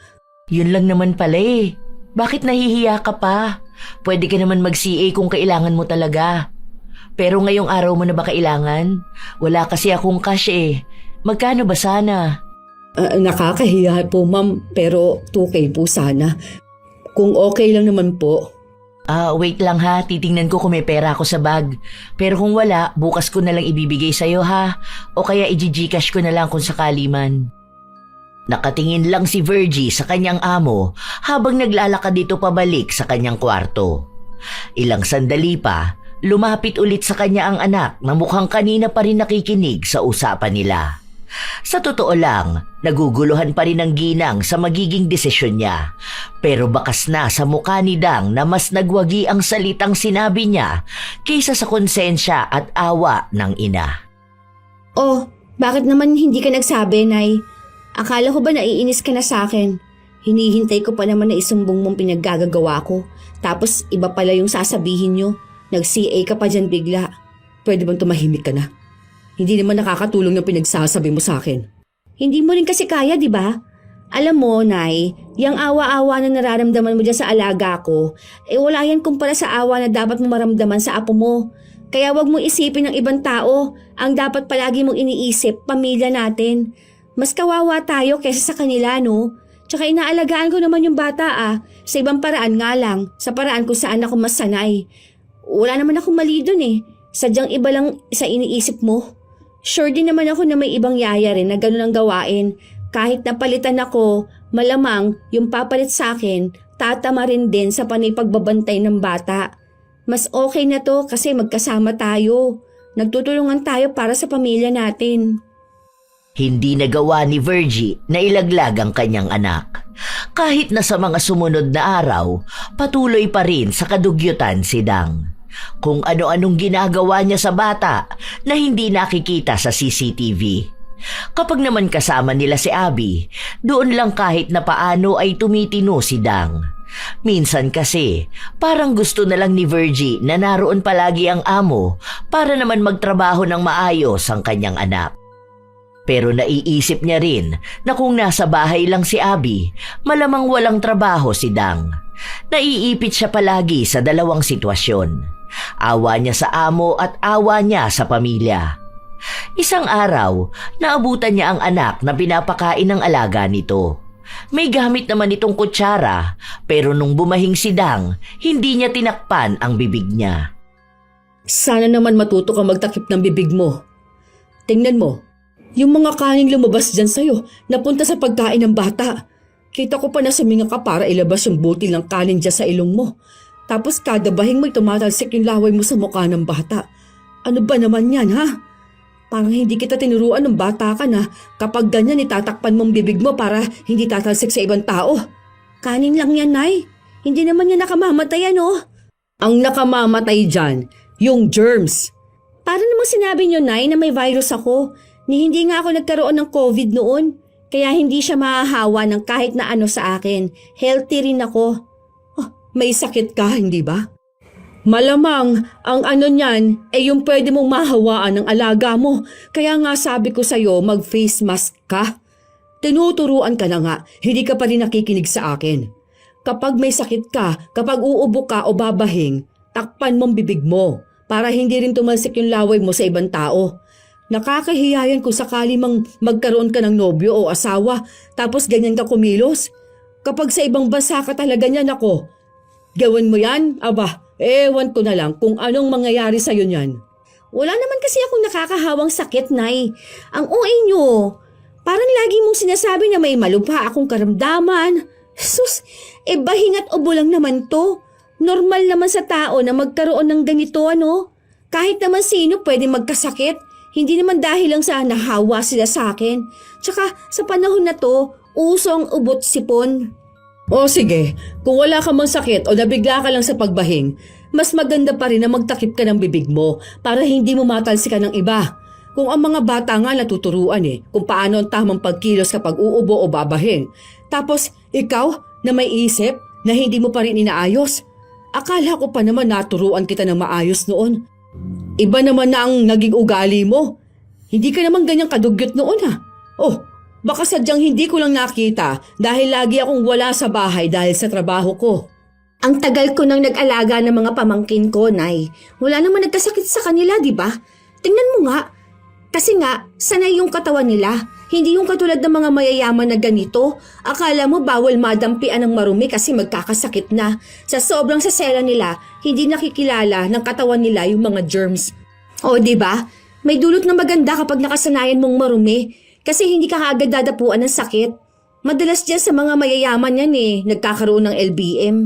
Yun lang naman pala eh. Bakit nahihiya ka pa? Pwede ka naman mag-CA kung kailangan mo talaga. Pero ngayong araw mo na ba kailangan? Wala kasi akong cash eh. Magkano ba sana? Nakakahiya po ma'am, pero 2K po sana. Kung okay lang naman po. Wait lang ha. Titingnan ko kung may pera ako sa bag. Pero kung wala, bukas ko na lang ibibigay sa'yo ha. O kaya i-Gcash ko na lang kung sakali man. Nakatingin lang si Virgie sa kanyang amo habang naglalakad dito pabalik sa kanyang kwarto. Ilang sandali pa, lumapit ulit sa kanya ang anak na mukhang kanina pa rin nakikinig sa usapan nila. Sa totoo lang, naguguluhan pa rin ang ginang sa magiging desisyon niya. Pero bakas na sa mukha ni Dang na mas nagwagi ang salitang sinabi niya kaysa sa konsensya at awa ng ina. Oh, bakit naman hindi ka nagsabi, Nay? Akala ko ba naiinis ka na sa akin? Hinihintay ko pa naman na isumbong mong pinaggagawa ko. Tapos iba pala yung sasabihin nyo. Nag-CA ka pa dyan bigla. Pwede bang tumahimik ka na? Hindi naman nakakatulong yung pinagsasabi mo sa akin. Hindi mo rin kasi kaya, di ba? Alam mo, Nay, yung awa-awa na nararamdaman mo dyan sa alaga ko, wala yan kumpara sa awa na dapat mo maramdaman sa apo mo. Kaya wag mong isipin ng ibang tao. Ang dapat palagi mong iniisip, pamilya natin. Mas kawawa tayo kaysa sa kanila, no? Tsaka inaalagaan ko naman yung bata sa ibang paraan nga lang, sa paraan kung saan ako mas sanay. Wala naman akong mali dun eh. Sadyang iba lang sa iniisip mo. Sure din naman ako na may ibang yaya rin na ganun ang gawain. Kahit napalitan ako, malamang yung papalit sa akin, tatama rin din sa panay pagbabantay ng bata. Mas okay na to kasi magkasama tayo. Nagtutulungan tayo para sa pamilya natin. Hindi nagawa ni Virgie na ilaglag ang kanyang anak. Kahit na sa mga sumunod na araw, patuloy pa rin sa kadugyutan si Dang. Kung ano-anong ginagawa niya sa bata na hindi nakikita sa CCTV. Kapag naman kasama nila si Abby, doon lang kahit na paano ay tumitino si Dang. Minsan kasi, parang gusto na lang ni Virgie na naroon palagi ang amo para naman magtrabaho ng maayos ang kanyang anak. Pero naiisip niya rin na kung nasa bahay lang si Abby, malamang walang trabaho si Dang. Naiipit siya palagi sa dalawang sitwasyon. Awa niya sa amo at awa niya sa pamilya. Isang araw, naabutan niya ang anak na pinapakain ng alaga nito. May gamit naman itong kutsara, pero nung bumahing si Dang, hindi niya tinakpan ang bibig niya. Sana naman matuto ka magtakip ng bibig mo. Tingnan mo, yung mga kaning lumabas dyan sa'yo, napunta sa pagkain ng bata. Kita ko pa na suminga ka para ilabas yung butil ng kanin dyan sa ilong mo. Tapos kada bahing mo'y tumatalsik yung laway mo sa mukha ng bata. Ano ba naman yan, ha? Parang hindi kita tinuruan ng bata ka na kapag ganyan itatakpan mong bibig mo para hindi tatalsik sa ibang tao. Kanin lang yan, Nay. Hindi naman yan nakamamatayan, oh. Ang nakamamatay dyan, yung germs. Paano namang sinabi niyo, Nay, na may virus ako? Ni hindi nga ako nagkaroon ng COVID noon. Kaya hindi siya mahahawa ng kahit na ano sa akin. Healthy rin ako. May sakit ka, hindi ba? Malamang, ang ano niyan, yung pwede mong mahawaan ng alaga mo. Kaya nga sabi ko sa'yo, mag-face mask ka. Tinuturuan ka na nga, hindi ka pa rin nakikinig sa akin. Kapag may sakit ka, kapag uubo ka o babahing, takpan mong bibig mo para hindi rin tumalsik yung laway mo sa ibang tao. Nakakahiya yan kung sakali mang magkaroon ka ng nobyo o asawa tapos ganyan ka kumilos. Kapag sa ibang bansa ka talaga niyan ako, gawin mo yan? Aba, ewan ko na lang kung anong mangyayari sa'yo niyan. Wala naman kasi akong nakakahawang sakit, Nay. Ang OA nyo, parang lagi mong sinasabi na may malubha akong karamdaman. Sus, bahing at ubo lang naman to. Normal naman sa tao na magkaroon ng ganito, ano? Kahit naman sino pwede magkasakit. Hindi naman dahil lang sa nahawa sila sa akin. Tsaka sa panahon na to, usong ubot sipon. O sige, kung wala ka mang sakit o nabigla ka lang sa pagbahing, mas maganda pa rin na magtakip ka ng bibig mo para hindi mo matalsikan ng iba. Kung ang mga bata nga natuturuan kung paano ang tamang pagkilos kapag uubo o babahing. Tapos ikaw na may isip, na hindi mo pa rin inaayos? Akala ko pa naman naturuan kita ng maayos noon. Iba naman na ang naging ugali mo. Hindi ka naman ganyang kadugyot noon ha. Oh, baka sadyang hindi ko lang nakita dahil lagi akong wala sa bahay dahil sa trabaho ko. Ang tagal ko nang nag-alaga ng mga pamangkin ko, Nay. Wala naman nagkasakit sa kanila, di ba? Tingnan mo nga. Kasi nga, sanay yung katawan nila. Hindi yung katulad ng mga mayayaman na ganito. Akala mo bawal madampian ng marumi kasi magkakasakit na. Sa sobrang sasela nila, hindi nakikilala ng katawan nila yung mga germs. O, di ba? May dulot na maganda kapag nakasanayan mong marumi kasi hindi ka kaagad dadapuan ng sakit. Madalas dyan sa mga mayayaman yan nagkakaroon ng LBM.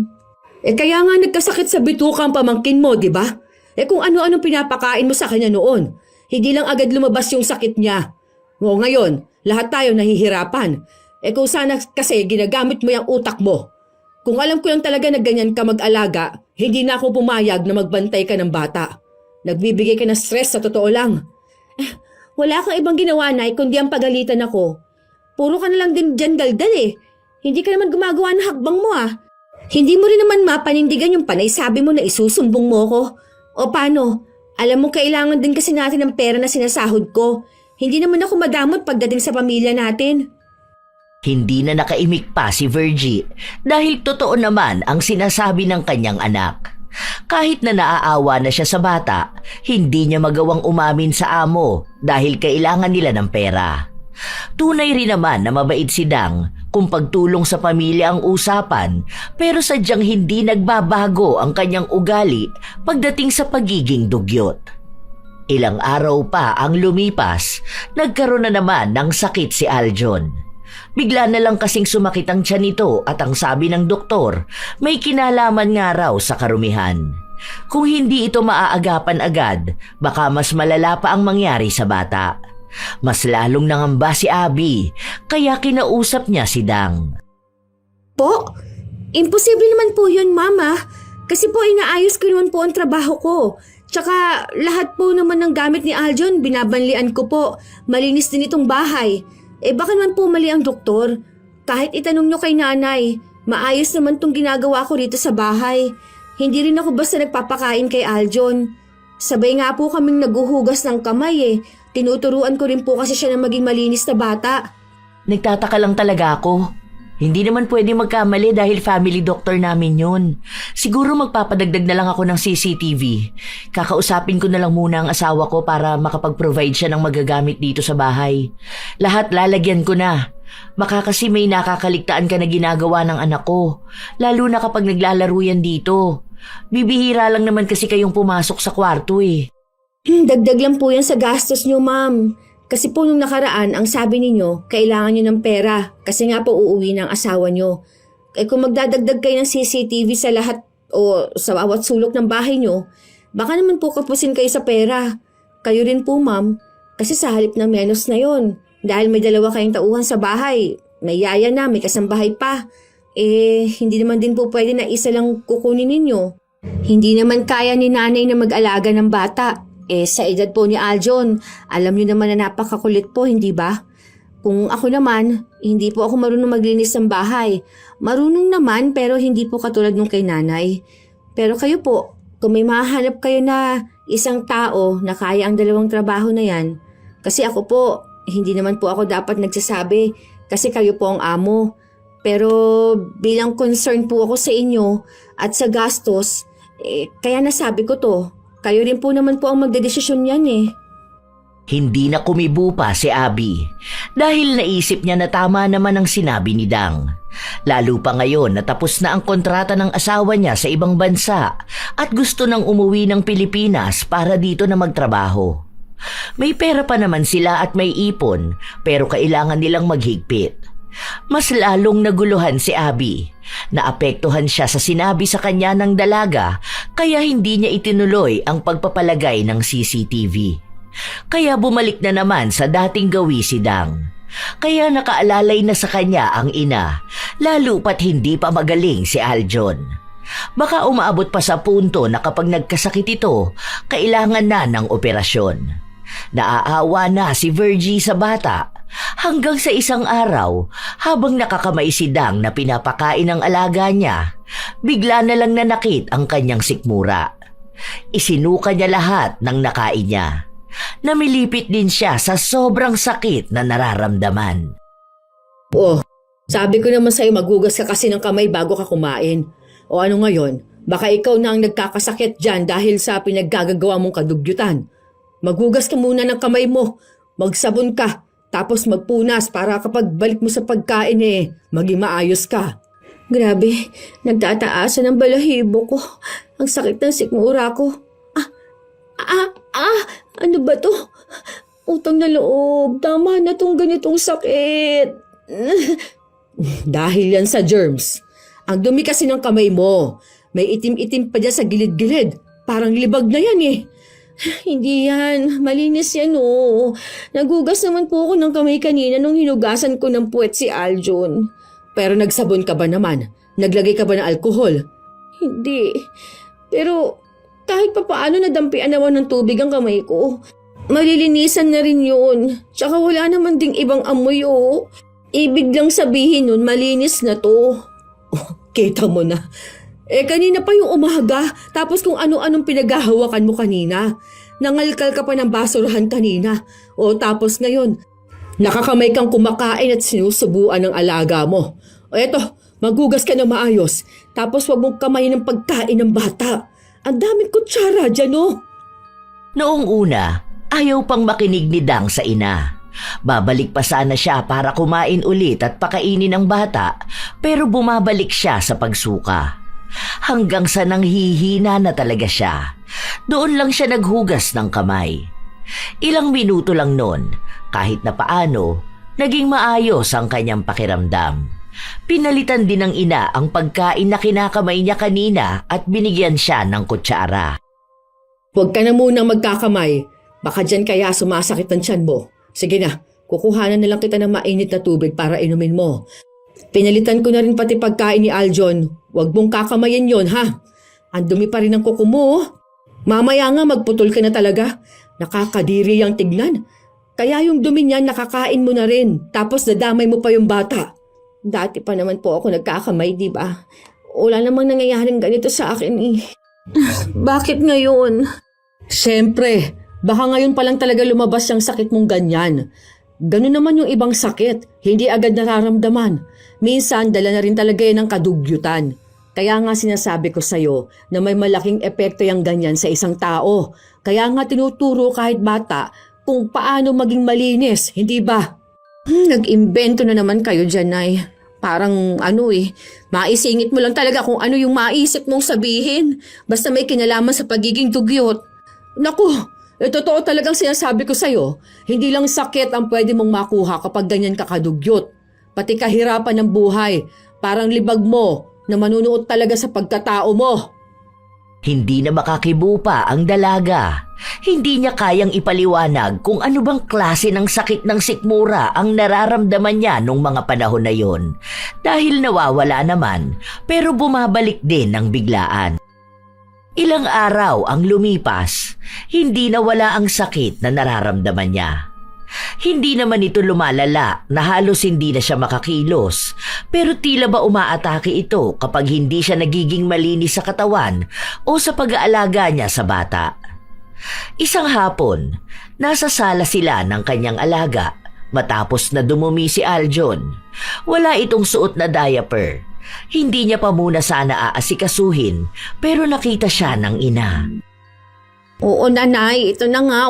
Kaya nga nagkasakit sa bituka ang pamangkin mo, di ba? Kung ano-ano pinapakain mo sa kanya noon, hindi lang agad lumabas yung sakit niya. O ngayon, lahat tayo nahihirapan. Kung sana kasi ginagamit mo yung utak mo. Kung alam ko lang talaga na ganyan ka mag-alaga, hindi na ako pumayag na magbantay ka ng bata. Nagbibigay ka ng stress sa totoo lang. Wala kang ibang ginawa, Nay, kundi ang pagalitan ako. Puro ka na lang din dyan daldal Hindi ka naman gumagawa ng hakbang mo Hindi mo rin naman mapanindigan yung panay sabi mo na isusumbong mo ko. O paano? Alam mo kailangan din kasi natin ng pera na sinasahod ko. Hindi naman ako madamot pagdating sa pamilya natin. Hindi na nakaimik pa si Virgie dahil totoo naman ang sinasabi ng kanyang anak. Kahit na naaawa na siya sa bata, hindi niya magawang umamin sa amo dahil kailangan nila ng pera. Tunay rin naman na mabait si Dang kung pagtulong sa pamilya ang usapan, pero sadyang hindi nagbabago ang kanyang ugali pagdating sa pagiging dugyot. Ilang araw pa ang lumipas, nagkaroon na naman ng sakit si Aljon. Bigla na lang kasing sumakit ang tiyan nito at ang sabi ng doktor, may kinalaman nga raw sa karumihan. Kung hindi ito maaagapan agad, baka mas malala pa ang mangyari sa bata. Mas lalong nangamba si Abby, kaya kinausap niya si Dang. Po? Imposible naman po yun, Mama. Kasi po inaayos ko naman po ang trabaho ko. Tsaka lahat po naman ng gamit ni Aljon, binabanlian ko po. Malinis din itong bahay. Baka naman po mali ang doktor. Kahit itanong nyo kay nanay, maayos naman tong ginagawa ko rito sa bahay. Hindi rin ako basta nagpapakain kay Aljon. Sabay nga po kaming naguhugas ng kamay Tinuturuan ko rin po kasi siya na maging malinis na bata. Nagtataka lang talaga ako. Hindi naman pwede magkamali dahil family doctor namin yun. Siguro magpapadagdag na lang ako ng CCTV. Kakausapin ko na lang muna ang asawa ko para makapag-provide siya ng magagamit dito sa bahay. Lahat lalagyan ko na. Baka kasi may nakakaligtaan ka na ginagawa ng anak ko. Lalo na kapag naglalaro yan dito. Bibihira lang naman kasi kayong pumasok sa kwarto Dagdag lang po yan sa gastos nyo, Ma'am. Kasi po nung nakaraan, ang sabi ninyo, kailangan nyo ng pera kasi nga po uuwi ng asawa nyo. Kung magdadagdag kayo ng CCTV sa lahat o sa bawat sulok ng bahay nyo, baka naman po kapusin kayo sa pera. Kayo rin po, Ma'am, kasi sa halip ng menos na yon. Dahil may dalawa kayong tauhan sa bahay, may yaya na, may kasambahay pa. Hindi naman din po pwede na isa lang kukunin ninyo. Hindi naman kaya ni nanay na mag-alaga ng bata. Sa edad po ni Aljon, alam niyo naman na napakakulit po, hindi ba? Kung ako naman, hindi po ako marunong maglinis ng bahay. Marunong naman pero hindi po katulad nung kay nanay. Pero kayo po, kung may mahanap kayo na isang tao na kaya ang dalawang trabaho na yan, kasi ako po, hindi naman po ako dapat nagsasabi kasi kayo po ang amo. Pero bilang concern po ako sa inyo at sa gastos, kaya nasabi ko to. Kayo rin po naman po ang magdedesisyon yan Hindi na kumibo pa si Abby dahil naisip niya na tama naman ang sinabi ni Dang. Lalo pa ngayon na tapos na ang kontrata ng asawa niya sa ibang bansa at gusto nang umuwi ng Pilipinas para dito na magtrabaho. May pera pa naman sila at may ipon pero kailangan nilang maghigpit. Mas lalong naguluhan si Abby. Naapektuhan siya sa sinabi sa kanya ng dalaga kaya hindi niya itinuloy ang pagpapalagay ng CCTV. Kaya bumalik na naman sa dating gawi si Dang. Kaya nakaalalay na sa kanya ang ina, lalo pat hindi pa magaling si Aljon. Baka umaabot pa sa punto na kapag nagkasakit ito, kailangan na ng operasyon. Naaawa na si Virgie sa bata Hanggang sa isang araw, habang nakakamay si Dang na pinapakain ng alaga niya, bigla na lang nanakit ang kanyang sikmura. Isinuka niya lahat ng nakain niya. Namilipit din siya sa sobrang sakit na nararamdaman. Oh, sabi ko naman sa'yo maghugas ka kasi ng kamay bago ka kumain. O ano ngayon, baka ikaw na ang nagkakasakit dyan dahil sa pinaggagawa mong kadugyutan. Maghugas ka muna ng kamay mo, magsabon ka, tapos magpunas para kapag balik mo sa pagkain maging maayos ka. Grabe, nagtataasan ang balahibo ko. Ang sakit ng sikmura ko. Ano ba to? Utang na loob, tama na tong ganitong sakit. Dahil yan sa germs. Ang dumi kasi ng kamay mo. May itim-itim pa dyan sa gilid-gilid. Parang libag na yan Hindi yan, malinis yan Nagugas naman po ako ng kamay kanina nung hinugasan ko ng puwet si Aljon. Pero nagsabon ka ba naman? Naglagay ka ba ng alkohol? Hindi, pero kahit papaano nadampian naman ng tubig ang kamay ko. Malilinisan na rin yun. Tsaka wala naman ding ibang amoy Ibig lang sabihin nun malinis na to. Kita mo na. Kanina pa yung umaga, tapos kung ano-anong pinaghahawakan mo kanina. Nangalkal ka pa ng basurahan kanina. Tapos ngayon, nakakamay kang kumakain at sinusubuan ng alaga mo. Eto, maghugas ka na maayos. Tapos wag mong kamay ng pagkain ng bata. Ang daming kutsara dyan, Noong una, ayaw pang makinig ni Dang sa ina. Babalik pa sana siya para kumain ulit at pakainin ang bata, pero bumabalik siya sa pagsuka. Hanggang sa nanghihina na talaga siya. Doon lang siya naghugas ng kamay. Ilang minuto lang noon, kahit na paano, naging maayos ang kanyang pakiramdam. Pinalitan din ng ina ang pagkain na kinakamay niya kanina at binigyan siya ng kutsara. Huwag ka na munang magkakamay. Baka dyan kaya sumasakit ang tiyan mo. Sige na, kukuhanan na lang kita ng mainit na tubig para inumin mo. Pinalitan ko na rin pati pagkain ni Aljon. Huwag mong kakamayin yon ha. Ang dumi pa rin ng kuko mo. Mamaya nga magputol ka na talaga. Nakakadiri ang tignan. Kaya yung dumi niyan nakakain mo na rin. Tapos nadamay mo pa yung bata. Dati pa naman po ako nagkakamay, di ba? Wala namang nangyayaring ganito sa akin Bakit ngayon? Siyempre, baka ngayon pa lang talaga lumabas yung sakit mong ganyan. Ganun naman yung ibang sakit, hindi agad nararamdaman. Minsan, dala na rin talaga yan ng kadugyutan. Kaya nga sinasabi ko sa'yo na may malaking epekto yung ganyan sa isang tao. Kaya nga tinuturo kahit bata kung paano maging malinis, hindi ba? Nag-imbento na naman kayo dyan, Nay. Parang maisingit mo lang talaga kung ano yung maisip mong sabihin. Basta may kinalaman sa pagiging dugyot. Naku, totoo talagang sinasabi ko sa'yo. Hindi lang sakit ang pwede mong makuha kapag ganyan ka kadugyot. Pati kahirapan ng buhay, parang libag mo na manunuot talaga sa pagkatao mo. Hindi na makakibo pa ang dalaga. Hindi niya kayang ipaliwanag kung ano bang klase ng sakit ng sikmura ang nararamdaman niya nung mga panahon na yon. Dahil nawawala naman, pero bumabalik din ng biglaan. Ilang araw ang lumipas, hindi nawala ang sakit na nararamdaman niya. Hindi naman ito lumalala na halos hindi na siya makakilos, pero tila ba umaatake ito kapag hindi siya nagiging malinis sa katawan o sa pag-aalaga niya sa bata. Isang hapon, nasa sala sila ng kanyang alaga matapos na dumumi si Aljon. Wala itong suot na diaper. Hindi niya pa muna sana aasikasuhin pero nakita siya ng ina. Oo, nanay. Ito na nga,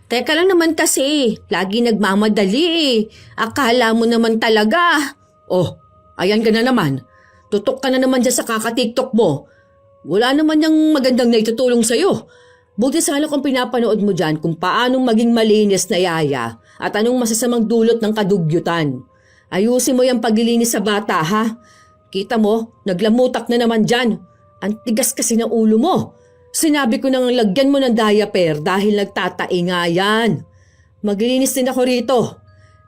Teka lang naman kasi. Lagi nagmamadali Akala mo naman talaga. Oh, ayan ka na naman. Tutok ka na naman dyan sa kaka-TikTok mo. Wala naman yung magandang naitutulong sa'yo. Buti sana kung pinapanood mo dyan kung paanong maging malinis na yaya at anong masasamang dulot ng kadugyutan. Ayusin mo yung paglilinis sa bata, ha? Kita mo, naglamutak na naman dyan. Ang tigas kasi ng ulo mo. Sinabi ko nang lagyan mo ng diaper dahil nagtatai nga yan. Maglilinis din ako rito.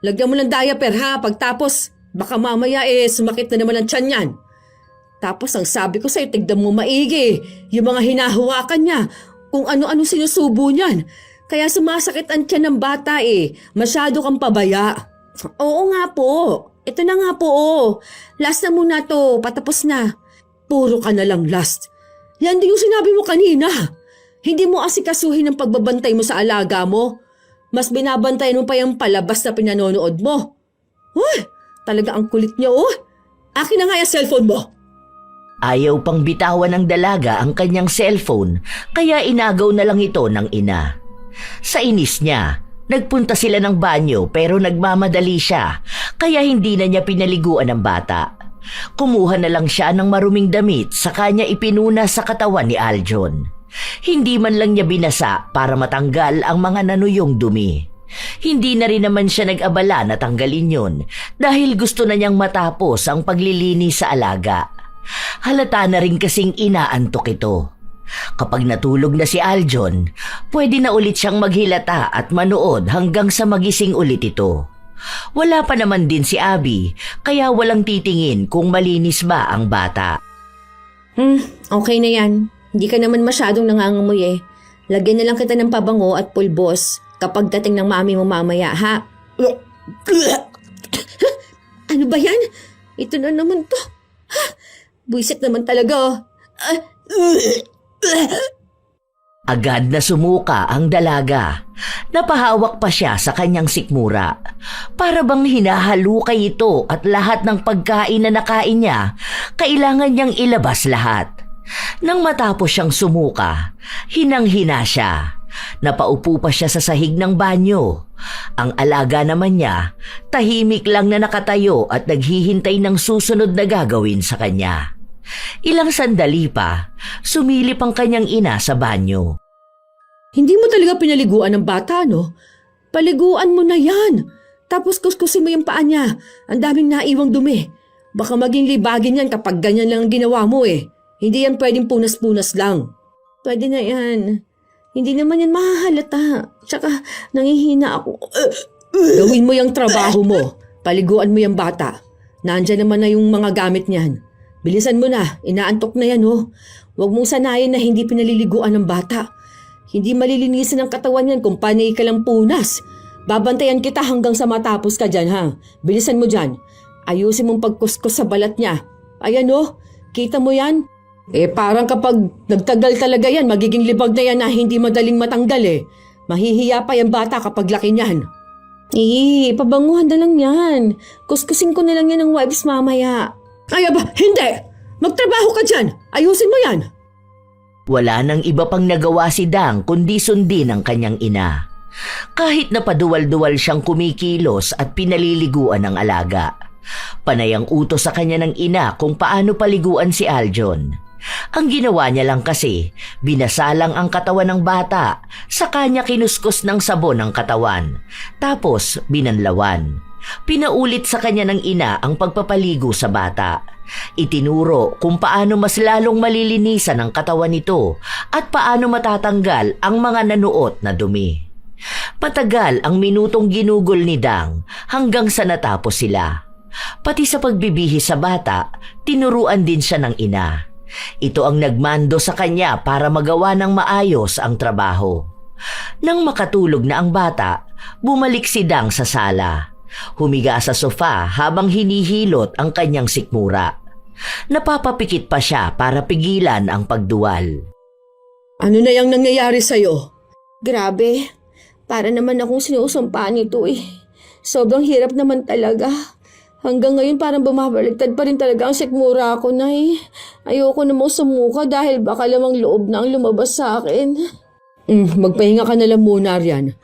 Lagyan mo ng diaper ha, pagtapos baka mamaya sumakit na naman ang tiyan yan. Tapos ang sabi ko sa'yo, tignan mo maigi. Yung mga hinahawakan niya, kung ano-ano sinusubo niyan. Kaya sumasakit ang tiyan ng bata eh. Masyado kang pabaya. Oo nga po. Ito na nga po oh. Last na muna to. Patapos na. Puro ka na lang last. Yan din yung sinabi mo kanina. Hindi mo asikasuhin ang pagbabantay mo sa alaga mo. Mas binabantayan mo pa yung palabas na pinanonood mo. Uy, talaga ang kulit niya oh. Akin na nga yung cellphone mo. Ayaw pang bitawan ng dalaga ang kanyang cellphone kaya inagaw na lang ito ng ina. Sa inis niya, nagpunta sila ng banyo pero nagmamadali siya kaya hindi na niya pinaliguan ang bata. Kumuha na lang siya ng maruming damit sa kanya ipinuna sa katawan ni Aljon. Hindi man lang niya binasa para matanggal ang mga nanuyong dumi. Hindi na rin naman siya nag-abala na tanggalin yun dahil gusto na niyang matapos ang paglilinis sa alaga. Halata na rin kasing inaantok ito. Kapag natulog na si Aljon, pwede na ulit siyang maghilata at manood hanggang sa magising ulit ito. Wala pa naman din si Abby, kaya walang titingin kung malinis ba ang bata. Okay na yan. Hindi ka naman masyadong nangangamoy eh. Lagyan na lang kita ng pabango at pulbos kapag dating ng mami mo mamaya, ha? Ano ba yan? Ito na naman to. Buisit naman talaga. Agad na sumuka ang dalaga. Napahawak pa siya sa kanyang sikmura. Para bang hinahalukay ito at lahat ng pagkain na nakain niya, kailangan niyang ilabas lahat. Nang matapos siyang sumuka, hinang-hina siya. Napaupo pa siya sa sahig ng banyo. Ang alaga naman niya, tahimik lang na nakatayo at naghihintay ng susunod na gagawin sa kanya. Ilang sandali pa, sumilip ang kanyang ina sa banyo. Hindi mo talaga pinaliguan ng bata, no? Paliguan mo na yan. Tapos kuskusin mo yung paa niya. Ang daming naiwang dumi. Baka maging libagin yan kapag ganyan lang ang ginawa mo eh. Hindi yan pwedeng punas-punas lang. Pwede na yan. Hindi naman yan mahahalata. Tsaka nangihina ako. Gawin mo yung trabaho mo. Paliguan mo yung bata. Nandyan naman na yung mga gamit niyan. Bilisan mo na, inaantok na yan oh. Huwag mong sanayin na hindi pinaliliguan ng bata. Hindi malilinisan ang katawan yan kung panay ka lang punas. Babantayan kita hanggang sa matapos ka dyan ha. Bilisan mo dyan. Ayusin mong pagkuskus sa balat niya. Ayan oh, kita mo yan? Parang kapag nagtagal talaga yan, magiging libag na yan na hindi madaling matanggal eh. Mahihiya pa yung bata kapag laki niyan. Pabanguhan na lang yan. Kuskusin ko na lang yan ng wipes mamaya. Ay aba, hindi! Magtrabaho ka dyan! Ayusin mo yan! Wala nang iba pang nagawa si Dang kundi sundin ang kanyang ina. Kahit na paduwal-duwal siyang kumikilos at pinaliliguan ng alaga. Panay ang utos sa kanya ng ina kung paano paliguan si Aljon. Ang ginawa niya lang kasi, binasalang ang katawan ng bata, sa kanya kinuskus ng sabon ang katawan, tapos binanlawan. Pinaulit sa kanya ng ina ang pagpapaligo sa bata. Itinuro kung paano mas lalong malilinisan ang katawan nito at paano matatanggal ang mga nanuot na dumi. Patagal ang minutong ginugol ni Dang hanggang sa natapos sila. Pati sa pagbibihis sa bata, tinuruan din siya ng ina. Ito ang nagmando sa kanya para magawa ng maayos ang trabaho. Nang makatulog na ang bata, bumalik si Dang sa sala. Humiga sa sofa habang hinihilot ang kanyang sikmura. Napapapikit pa siya para pigilan ang pagduwal. Ano na yung nangyayari sa'yo? Grabe. Para naman akong sinusumpa nito eh. Sobrang hirap naman talaga. Hanggang ngayon parang bumabaligtad pa rin talaga ang sikmura ko na eh. Ayoko namang sumuka dahil baka lamang loob na ang lumabas sa akin. Magpahinga ka na lang muna riyan.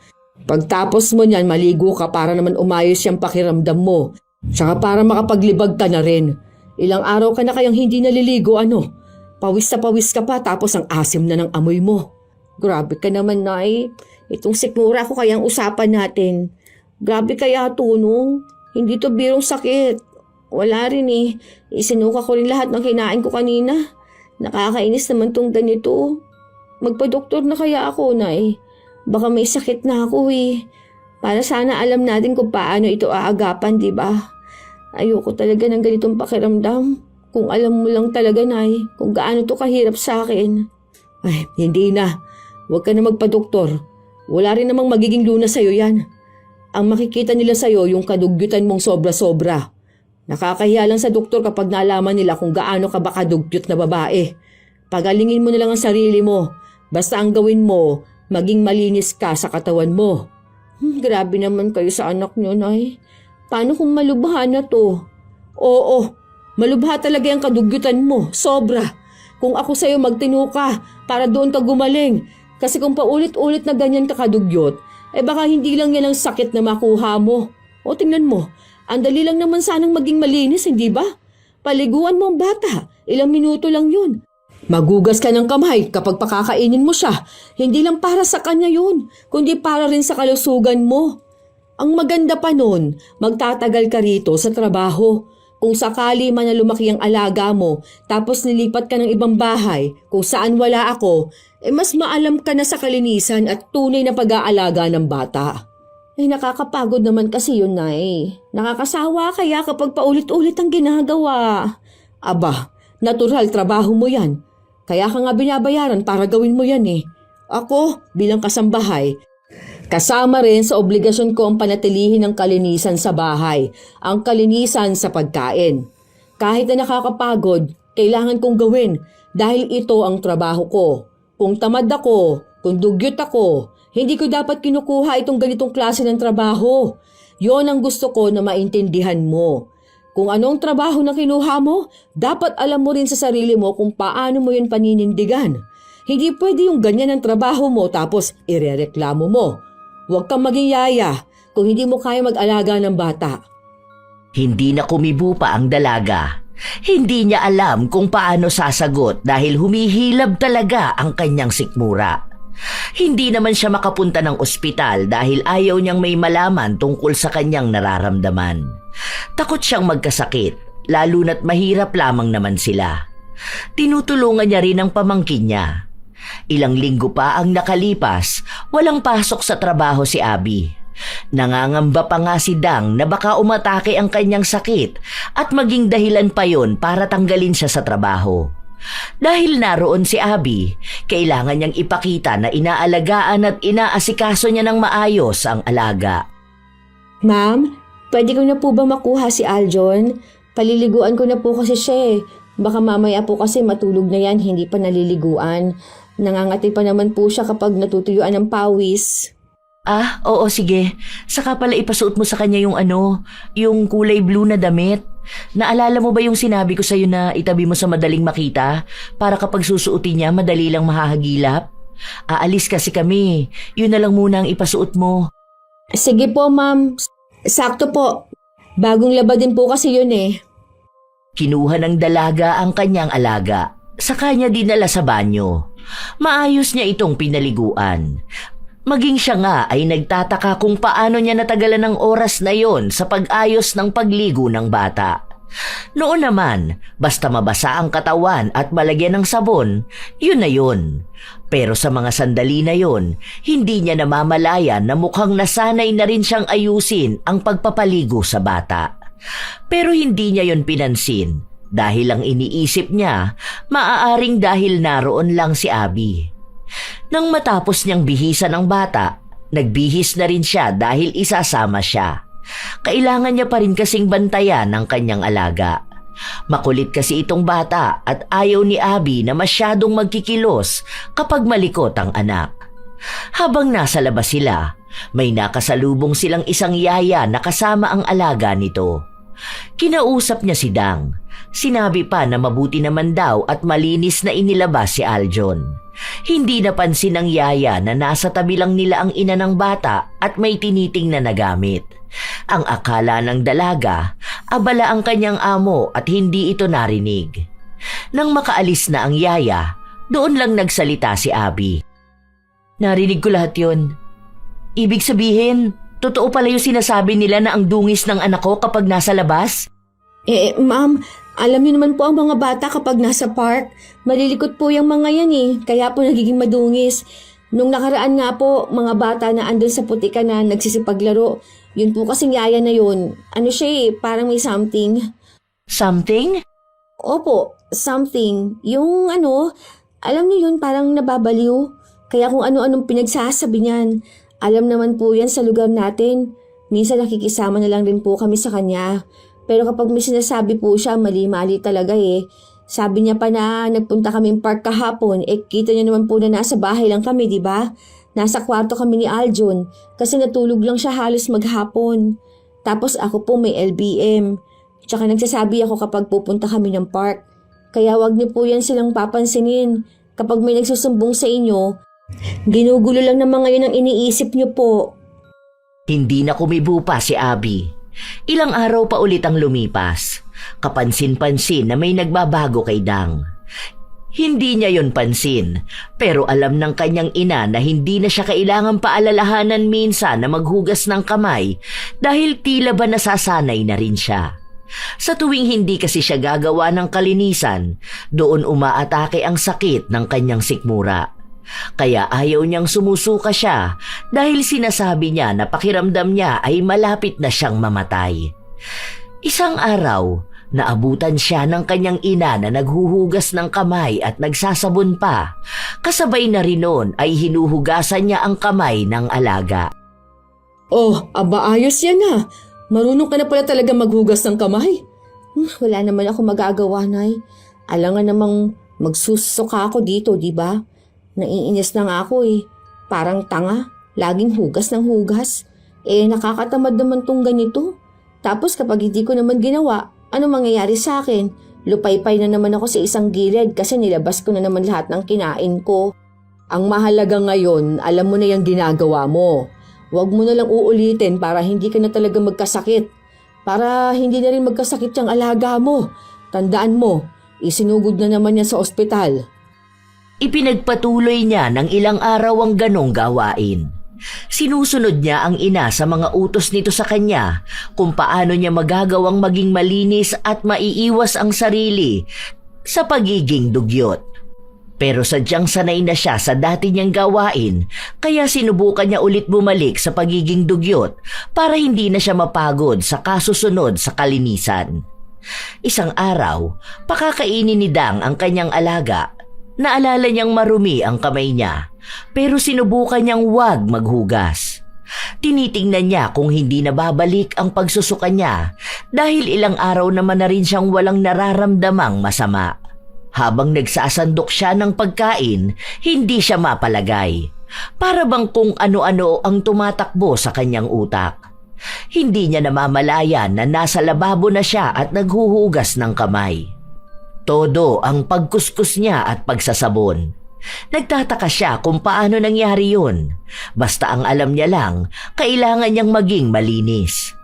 Pagtapos mo niyan, maligo ka para naman umayos yung pakiramdam mo. Tsaka para makapaglibag ka na rin. Ilang araw ka na kayang hindi naliligo ano. Pawis na pawis ka pa tapos ang asim na ng amoy mo. Grabe ka naman, Nay. Itong sikmura ko kayang usapan natin. Grabe kaya to, no? Hindi to birong sakit. Wala rin eh. Isinuka ko rin lahat ng kinain ko kanina. Nakakainis naman tong ganito. Magpa-doktor na kaya ako, Nay. Baka may sakit na ako eh. Para sana alam natin kung paano ito aagapan, di ba? Ayoko talaga ng ganitong pakiramdam. Kung alam mo lang talaga, Nay, kung gaano to kahirap sa akin. Ay, hindi na. Huwag ka na magpa-doktor. Wala rin namang magiging lunas sa'yo yan. Ang makikita nila sa'yo yung kadugyutan mong sobra-sobra. Nakakahiya lang sa doktor kapag nalaman nila kung gaano ka ba kadugyot na babae. Pagalingin mo na lang ang sarili mo. Basta ang gawin mo, maging malinis ka sa katawan mo. Grabe naman kayo sa anak niyo, Nay. Paano kung malubha na to? Oo, malubha talaga yung kadugyutan mo. Sobra. Kung ako sa'yo magtino ka para doon ka gumaling. Kasi kung paulit-ulit na ganyan ka kadugyot, baka hindi lang yan ang sakit na makuha mo. O tingnan mo, ang dali lang naman sanang maging malinis, hindi ba? Paliguan mo ang bata, ilang minuto lang yun. Magugas ka ng kamay kapag pakakainin mo siya. Hindi lang para sa kanya yun, kundi para rin sa kalusugan mo. Ang maganda pa nun, magtatagal ka rito sa trabaho. Kung sakali man na lumaki ang alaga mo, tapos nilipat ka ng ibang bahay, kung saan wala ako, mas maalam ka na sa kalinisan at tunay na pag-aalaga ng bata. Nakakapagod naman kasi yun, Nay. Nakakasawa kaya kapag paulit-ulit ang ginagawa. Aba, natural trabaho mo yan. Kaya ka nga binabayaran para gawin mo yan eh. Ako, bilang kasambahay, kasama rin sa obligasyon ko ang panatilihin ng kalinisan sa bahay, ang kalinisan sa pagkain. Kahit na nakakapagod, kailangan kong gawin dahil ito ang trabaho ko. Kung tamad ako, kung dugyot ako, hindi ko dapat kinukuha itong ganitong klase ng trabaho. Yon ang gusto ko na maintindihan mo. Kung anong trabaho na kinuha mo, dapat alam mo rin sa sarili mo kung paano mo yun paninindigan. Hindi pwede yung ganyan ang trabaho mo tapos irereklamo mo. Huwag kang maging yaya kung hindi mo kaya mag-alaga ng bata. Hindi na kumibo pa ang dalaga. Hindi niya alam kung paano sasagot dahil humihilab talaga ang kanyang sikmura. Hindi naman siya makapunta ng ospital dahil ayaw niyang may malaman tungkol sa kanyang nararamdaman. Takot siyang magkasakit, lalo na't mahirap lamang naman sila. Tinutulungan niya rin ang pamangkin niya. Ilang linggo pa ang nakalipas, walang pasok sa trabaho si Abby. Nangangamba pa nga si Dang na baka umatake ang kanyang sakit at maging dahilan pa yon para tanggalin siya sa trabaho. Dahil naroon si Abby, kailangan niyang ipakita na inaalagaan at inaasikaso niya ng maayos ang alaga. Ma'am, pwede ko na po ba makuha si Aljon? Paliliguan ko na po kasi siya eh. Baka mamaya po kasi matulog na yan, hindi pa naliliguan. Nangangati pa naman po siya kapag natutuyuan ng pawis. Ah, oo sige. Saka pala ipasuot mo sa kanya yung kulay blue na damit. Naalala mo ba yung sinabi ko sa'yo na itabi mo sa madaling makita para kapag susuotin niya madali lang mahahagilap? Aalis kasi kami. Yun na lang muna ang ipasuot mo. Sige po, ma'am. Sakto po. Bagong laba din po kasi yun eh. Kinuha ng dalaga ang kanyang alaga. Sa kanya dinala sa banyo. Maayos niya itong pinaliguan. Maging siya nga ay nagtataka kung paano niya natagalan ng oras na yon sa pag-ayos ng pagligo ng bata. Noon naman, basta mabasa ang katawan at malagyan ng sabon, yun na yun. Pero sa mga sandali na yon, hindi niya namamalayan na mukhang nasanay na rin siyang ayusin ang pagpapaligo sa bata. Pero hindi niya yon pinansin dahil ang iniisip niya, maaaring dahil naroon lang si Abby. Nang matapos niyang bihisan ang bata, nagbihis na rin siya dahil isasama siya. Kailangan niya pa rin kasing bantayan ang kanyang alaga. Makulit kasi itong bata at ayaw ni Abby na masyadong magkikilos kapag malikot ang anak. Habang nasa labas sila, may nakasalubong silang isang yaya na kasama ang alaga nito. Kinausap niya si Dang. Sinabi pa na mabuti naman daw at malinis na inilabas si Aljon. Hindi napansin ng yaya na nasa tabi lang nila ang ina ng bata at may tinitingnan na gamit. Ang akala ng dalaga, abala ang kanyang amo at hindi ito narinig. Nang makaalis na ang yaya, doon lang nagsalita si Abby. Narinig ko lahat yon. Ibig sabihin, totoo pala yung sinasabi nila na ang dungis ng anak ko kapag nasa labas? Ma'am, alam niyo naman po ang mga bata kapag nasa park. Malilikot po yung mga yan eh, kaya po nagiging madungis. Nung nakaraan nga po, mga bata na andun sa putika na nagsisipaglaro, yun po kasing yaya na yun. Ano siya eh, parang may something. Something? Opo, something. Yung alam niyo yun, parang nababaliw. Kaya kung ano-anong pinagsasabi niyan, alam naman po yan sa lugar natin. Minsan nakikisama na lang rin po kami sa kanya. Pero kapag may sinasabi po siya, mali-mali talaga eh. Sabi niya pa na nagpunta kaming park kahapon, kita niya naman po na nasa bahay lang kami, di ba? Nasa kwarto kami ni Aljon kasi natulog lang siya halos maghapon. Tapos ako po may LBM. Tsaka nagsasabi ako kapag pupunta kami ng park. Kaya wag niyo po yan silang papansinin. Kapag may nagsusumbong sa inyo, ginugulo lang naman ngayon ang iniisip niyo po. Hindi na kumibo pa si Abby. Ilang araw pa ulit ang lumipas. Kapansin-pansin na may nagbabago kay Dang. Hindi niya yon pansin, pero alam ng kanyang ina na hindi na siya kailangang paalalahanan minsan na maghugas ng kamay dahil tila ba nasasanay na rin siya. Sa tuwing hindi kasi siya gagawa ng kalinisan, doon umaatake ang sakit ng kanyang sikmura. Kaya ayaw niyang sumusuka siya dahil sinasabi niya na pakiramdam niya ay malapit na siyang mamatay. Isang araw, naabutan siya ng kanyang ina na naghuhugas ng kamay at nagsasabon pa. Kasabay na rin noon ay hinuhugasan niya ang kamay ng alaga. Oh, aba ayos yan ah. Marunong ka na pala talaga maghugas ng kamay. Wala naman ako magagawa, Nay. Alangan namang magsusuka ako dito, di ba? Naiinis na nga ako eh. Parang tanga. Laging hugas ng hugas. Nakakatamad naman tong ganito. Tapos kapag hindi ko naman ginawa, ano mangyayari sa akin? Lupaypay na naman ako sa isang gilid kasi nilabas ko na naman lahat ng kinain ko. Ang mahalaga ngayon, alam mo na yung ginagawa mo. Huwag mo na lang uulitin para hindi ka na talaga magkasakit. Para hindi na rin magkasakit yung alaga mo. Tandaan mo, isinugod na naman niya sa ospital. Ipinagpatuloy niya ng ilang araw ang ganong gawain. Sinusunod niya ang ina sa mga utos nito sa kanya kung paano niya magagawang maging malinis at maiiwas ang sarili sa pagiging dugyot. Pero sadyang sanay na siya sa dati niyang gawain kaya sinubukan niya ulit bumalik sa pagiging dugyot para hindi na siya mapagod sa kasusunod sa kalinisan. Isang araw, pakakainin ni Dang ang kanyang alaga. Naalala niyang marumi ang kamay niya, pero sinubukan niyang huwag maghugas. Tinitingnan niya kung hindi na babalik ang pagsusuka niya dahil ilang araw naman na rin siyang walang nararamdamang masama. Habang nagsasandok siya ng pagkain, hindi siya mapalagay. Para bang kung ano-ano ang tumatakbo sa kanyang utak. Hindi niya namamalayan na nasa lababo na siya at naghuhugas ng kamay. Todo ang pagkuskus niya at pagsasabon. Nagtataka siya kung paano nangyari yun. Basta ang alam niya lang, kailangan niyang maging malinis.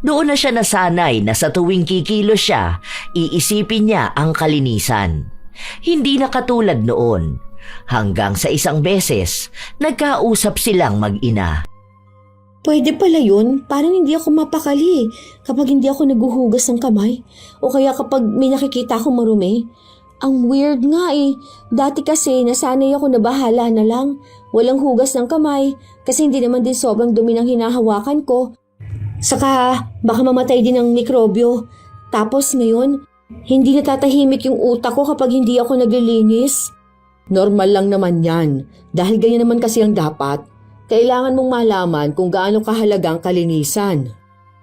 Doon na siya nasanay na sa tuwing kikilos siya, iisipin niya ang kalinisan. Hindi na katulad noon. Hanggang sa isang beses, nagkausap silang mag-ina. Pwede pala yun. Parang hindi ako mapakali kapag hindi ako naguhugas ng kamay. O kaya kapag may nakikita akong marumi. Ang weird nga eh. Dati kasi nasanay ako na bahala na lang. Walang hugas ng kamay kasi hindi naman din sobrang dumi ng hinahawakan ko. Saka baka mamatay din ng mikrobyo. Tapos ngayon, hindi natatahimik yung utak ko kapag hindi ako naglilinis. Normal lang naman yan. Dahil ganyan naman kasi ang dapat. Kailangan mong malaman kung gaano kahalaga ang kalinisan.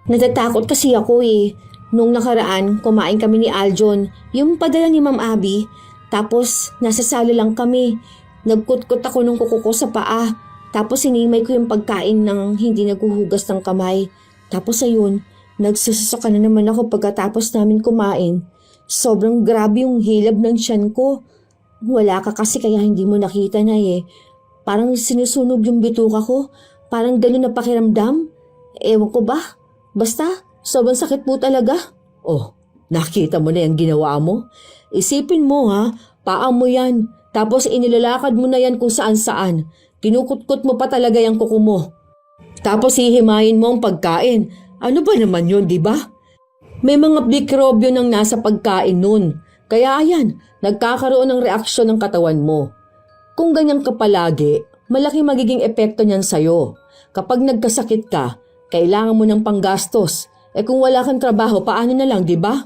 Natatakot kasi ako eh. Nung nakaraan, kumain kami ni Aljon, yung padala ni Ma'am Abby. Tapos, nasa sala lang kami. Nagkutkot ako ng kuko ko sa paa. Tapos, sinimay ko yung pagkain ng hindi naguhugas ng kamay. Tapos, ayun, nagsusuka na naman ako pagkatapos namin kumain. Sobrang grabe yung hilab ng tiyan ko. Wala ka kasi kaya hindi mo nakita na eh. Parang sinusunog yung bituka ko. Parang ganun na pakiramdam. Ewan ko ba? Basta, sobrang sakit po talaga. Oh, nakita mo na yung ginawa mo? Isipin mo ha, paa mo yan. Tapos inilalakad mo na yan kung saan-saan. Kinukutkot mo pa talaga yung kuko mo. Tapos hihimayin mo ang pagkain. Ano ba naman yun, di ba? May mga mikrobyo nang nasa pagkain nun. Kaya ayan, nagkakaroon ng reaksyon ng katawan mo. Kung ganyan ka palagi, malaki magiging epekto niyan sa'yo. Kapag nagkasakit ka, kailangan mo ng panggastos. Kung wala kang trabaho, paano na lang, di ba?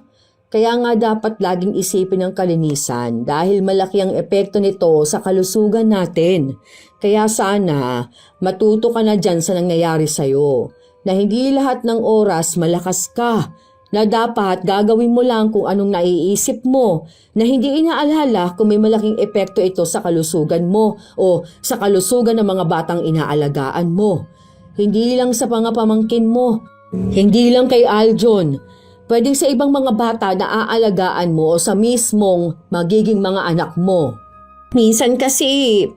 Kaya nga dapat laging isipin ang kalinisan dahil malaki ang epekto nito sa kalusugan natin. Kaya sana matuto ka na dyan sa nangyayari sa'yo na hindi lahat ng oras malakas ka, na dapat gagawin mo lang kung anong naiisip mo, na hindi inaalala kung may malaking epekto ito sa kalusugan mo o sa kalusugan ng mga batang inaalagaan mo. Hindi lang sa mga pamangkin mo, hindi lang kay Aljon, pwedeng sa ibang mga bata na aalagaan mo o sa mismong magiging mga anak mo. Minsan kasi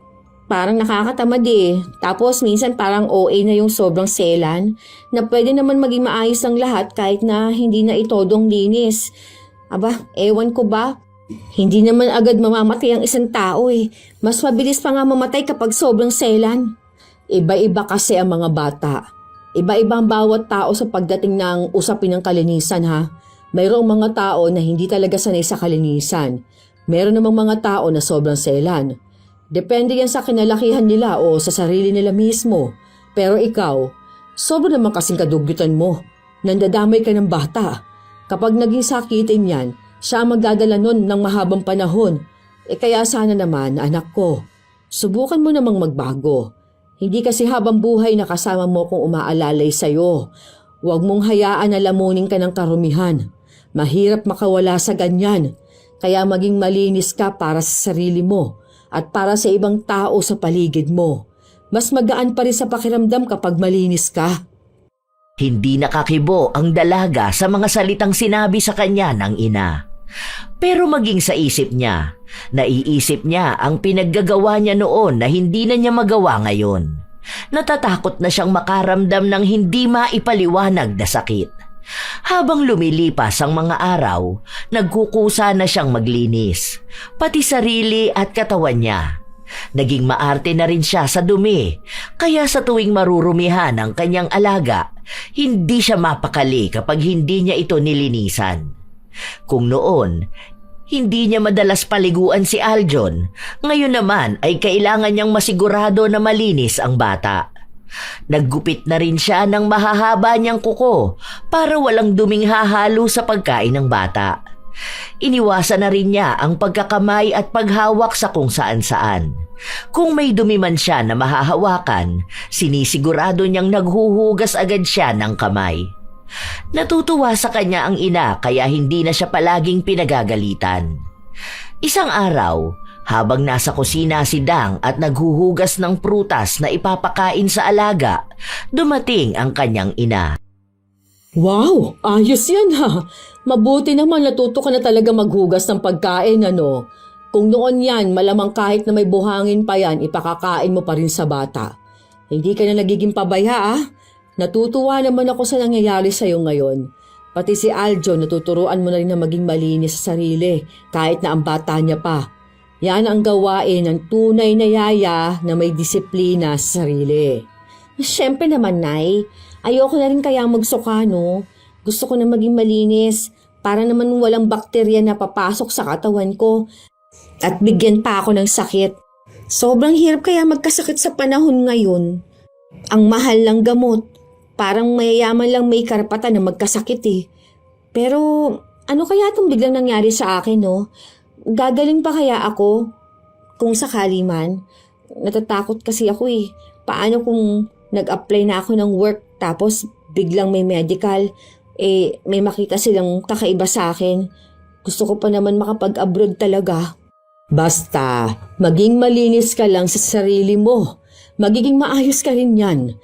parang nakakatamad eh. Tapos minsan parang OA na yung sobrang selan na pwede naman maging maayos ang lahat kahit na hindi na itodong linis. Aba, ewan ko ba? Hindi naman agad mamamatay ang isang tao eh. Mas mabilis pa nga mamatay kapag sobrang selan. Iba-iba kasi ang mga bata. Iba-iba ang bawat tao sa pagdating ng usapin ng kalinisan ha. Mayroong mga tao na hindi talaga sanay sa kalinisan. Meron namang mga tao na sobrang selan. Depende yan sa kinalakihan nila o sa sarili nila mismo. Pero ikaw, sobra naman kasing kadugyutan mo. Nandadamay ka ng bata. Kapag naging sakitin yan, siya ang magdadala nun ng mahabang panahon. Kaya sana naman, anak ko, subukan mo namang magbago. Hindi kasi habang buhay na kasama mo kung umaalalay sa'yo. Huwag mong hayaan na lamunin ka ng karumihan. Mahirap makawala sa ganyan. Kaya maging malinis ka para sa sarili mo at para sa ibang tao sa paligid mo. Mas magaan pa rin sa pakiramdam kapag malinis ka. Hindi nakakibo ang dalaga sa mga salitang sinabi sa kanya ng ina. Pero maging sa isip niya, naiisip niya ang pinaggagawa niya noon na hindi na niya magawa ngayon. Natatakot na siyang makaramdam ng hindi maipaliwanag na sakit. Habang lumilipas ang mga araw, nagkukusa na siyang maglinis, pati sarili at katawan niya. Naging maarte na rin siya sa dumi, kaya sa tuwing marurumihan ang kanyang alaga, hindi siya mapakali kapag hindi niya ito nilinisan. Kung noon, hindi niya madalas paliguan si Aljon, ngayon naman ay kailangan niyang masigurado na malinis ang bata. Naggupit na rin siya ng mahahaba niyang kuko para walang duming hahalo sa pagkain ng bata. Iniwasan na rin niya ang pagkakamay at paghawak sa kung saan-saan. Kung may dumi man siya na mahahawakan, sinisigurado niyang naghuhugas agad siya ng kamay. Natutuwa sa kanya ang ina kaya hindi na siya palaging pinagagalitan. Isang araw, habang nasa kusina si Dang at naghuhugas ng prutas na ipapakain sa alaga, dumating ang kanyang ina. Wow, ayos yan ha. Mabuti naman natuto ka na talaga maghugas ng pagkain ano. Kung noon yan, malamang kahit na may buhangin pa yan, ipakakain mo pa rin sa bata. Hindi ka na nagiging pabaya ah. Natutuwa naman ako sa nangyayari sa'yo ngayon. Pati si Aljo natuturuan mo na rin na maging malinis sa sarili kahit na ang bata niya pa. Yan ang gawain ng tunay na yaya na may disiplina sa sarili. Siyempre naman, Nay. Ayoko na rin kaya magsuka, no? Gusto ko na maging malinis para naman walang bakterya na papasok sa katawan ko at bigyan pa ako ng sakit. Sobrang hirap kaya magkasakit sa panahon ngayon. Ang mahal ng gamot. Parang mayayaman lang may karapatan na magkasakit eh. Pero ano kaya itong biglang nangyari sa akin, no? Gagaling pa kaya ako? Kung sakali man. Natatakot kasi ako eh. Paano kung nag-apply na ako ng work tapos biglang may medical, may makita silang kakaiba sa akin. Gusto ko pa naman makapag-abroad talaga. Basta, maging malinis ka lang sa sarili mo. Magiging maayos ka rin yan.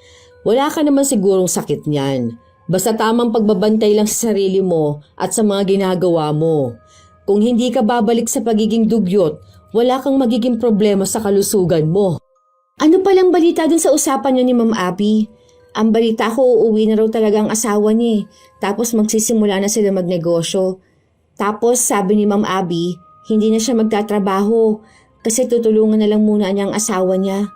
Wala ka naman sigurong sakit niyan. Basta tamang pagbabantay lang sa sarili mo at sa mga ginagawa mo. Kung hindi ka babalik sa pagiging dugyot, wala kang magiging problema sa kalusugan mo. Ano palang balita dun sa usapan niyo ni Ma'am Abby? Ang balita ko, uuwi na raw talaga ang asawa niya. Tapos magsisimula na sila magnegosyo. Tapos sabi ni Ma'am Abby, hindi na siya magtatrabaho kasi tutulungan na lang muna niya ang asawa niya.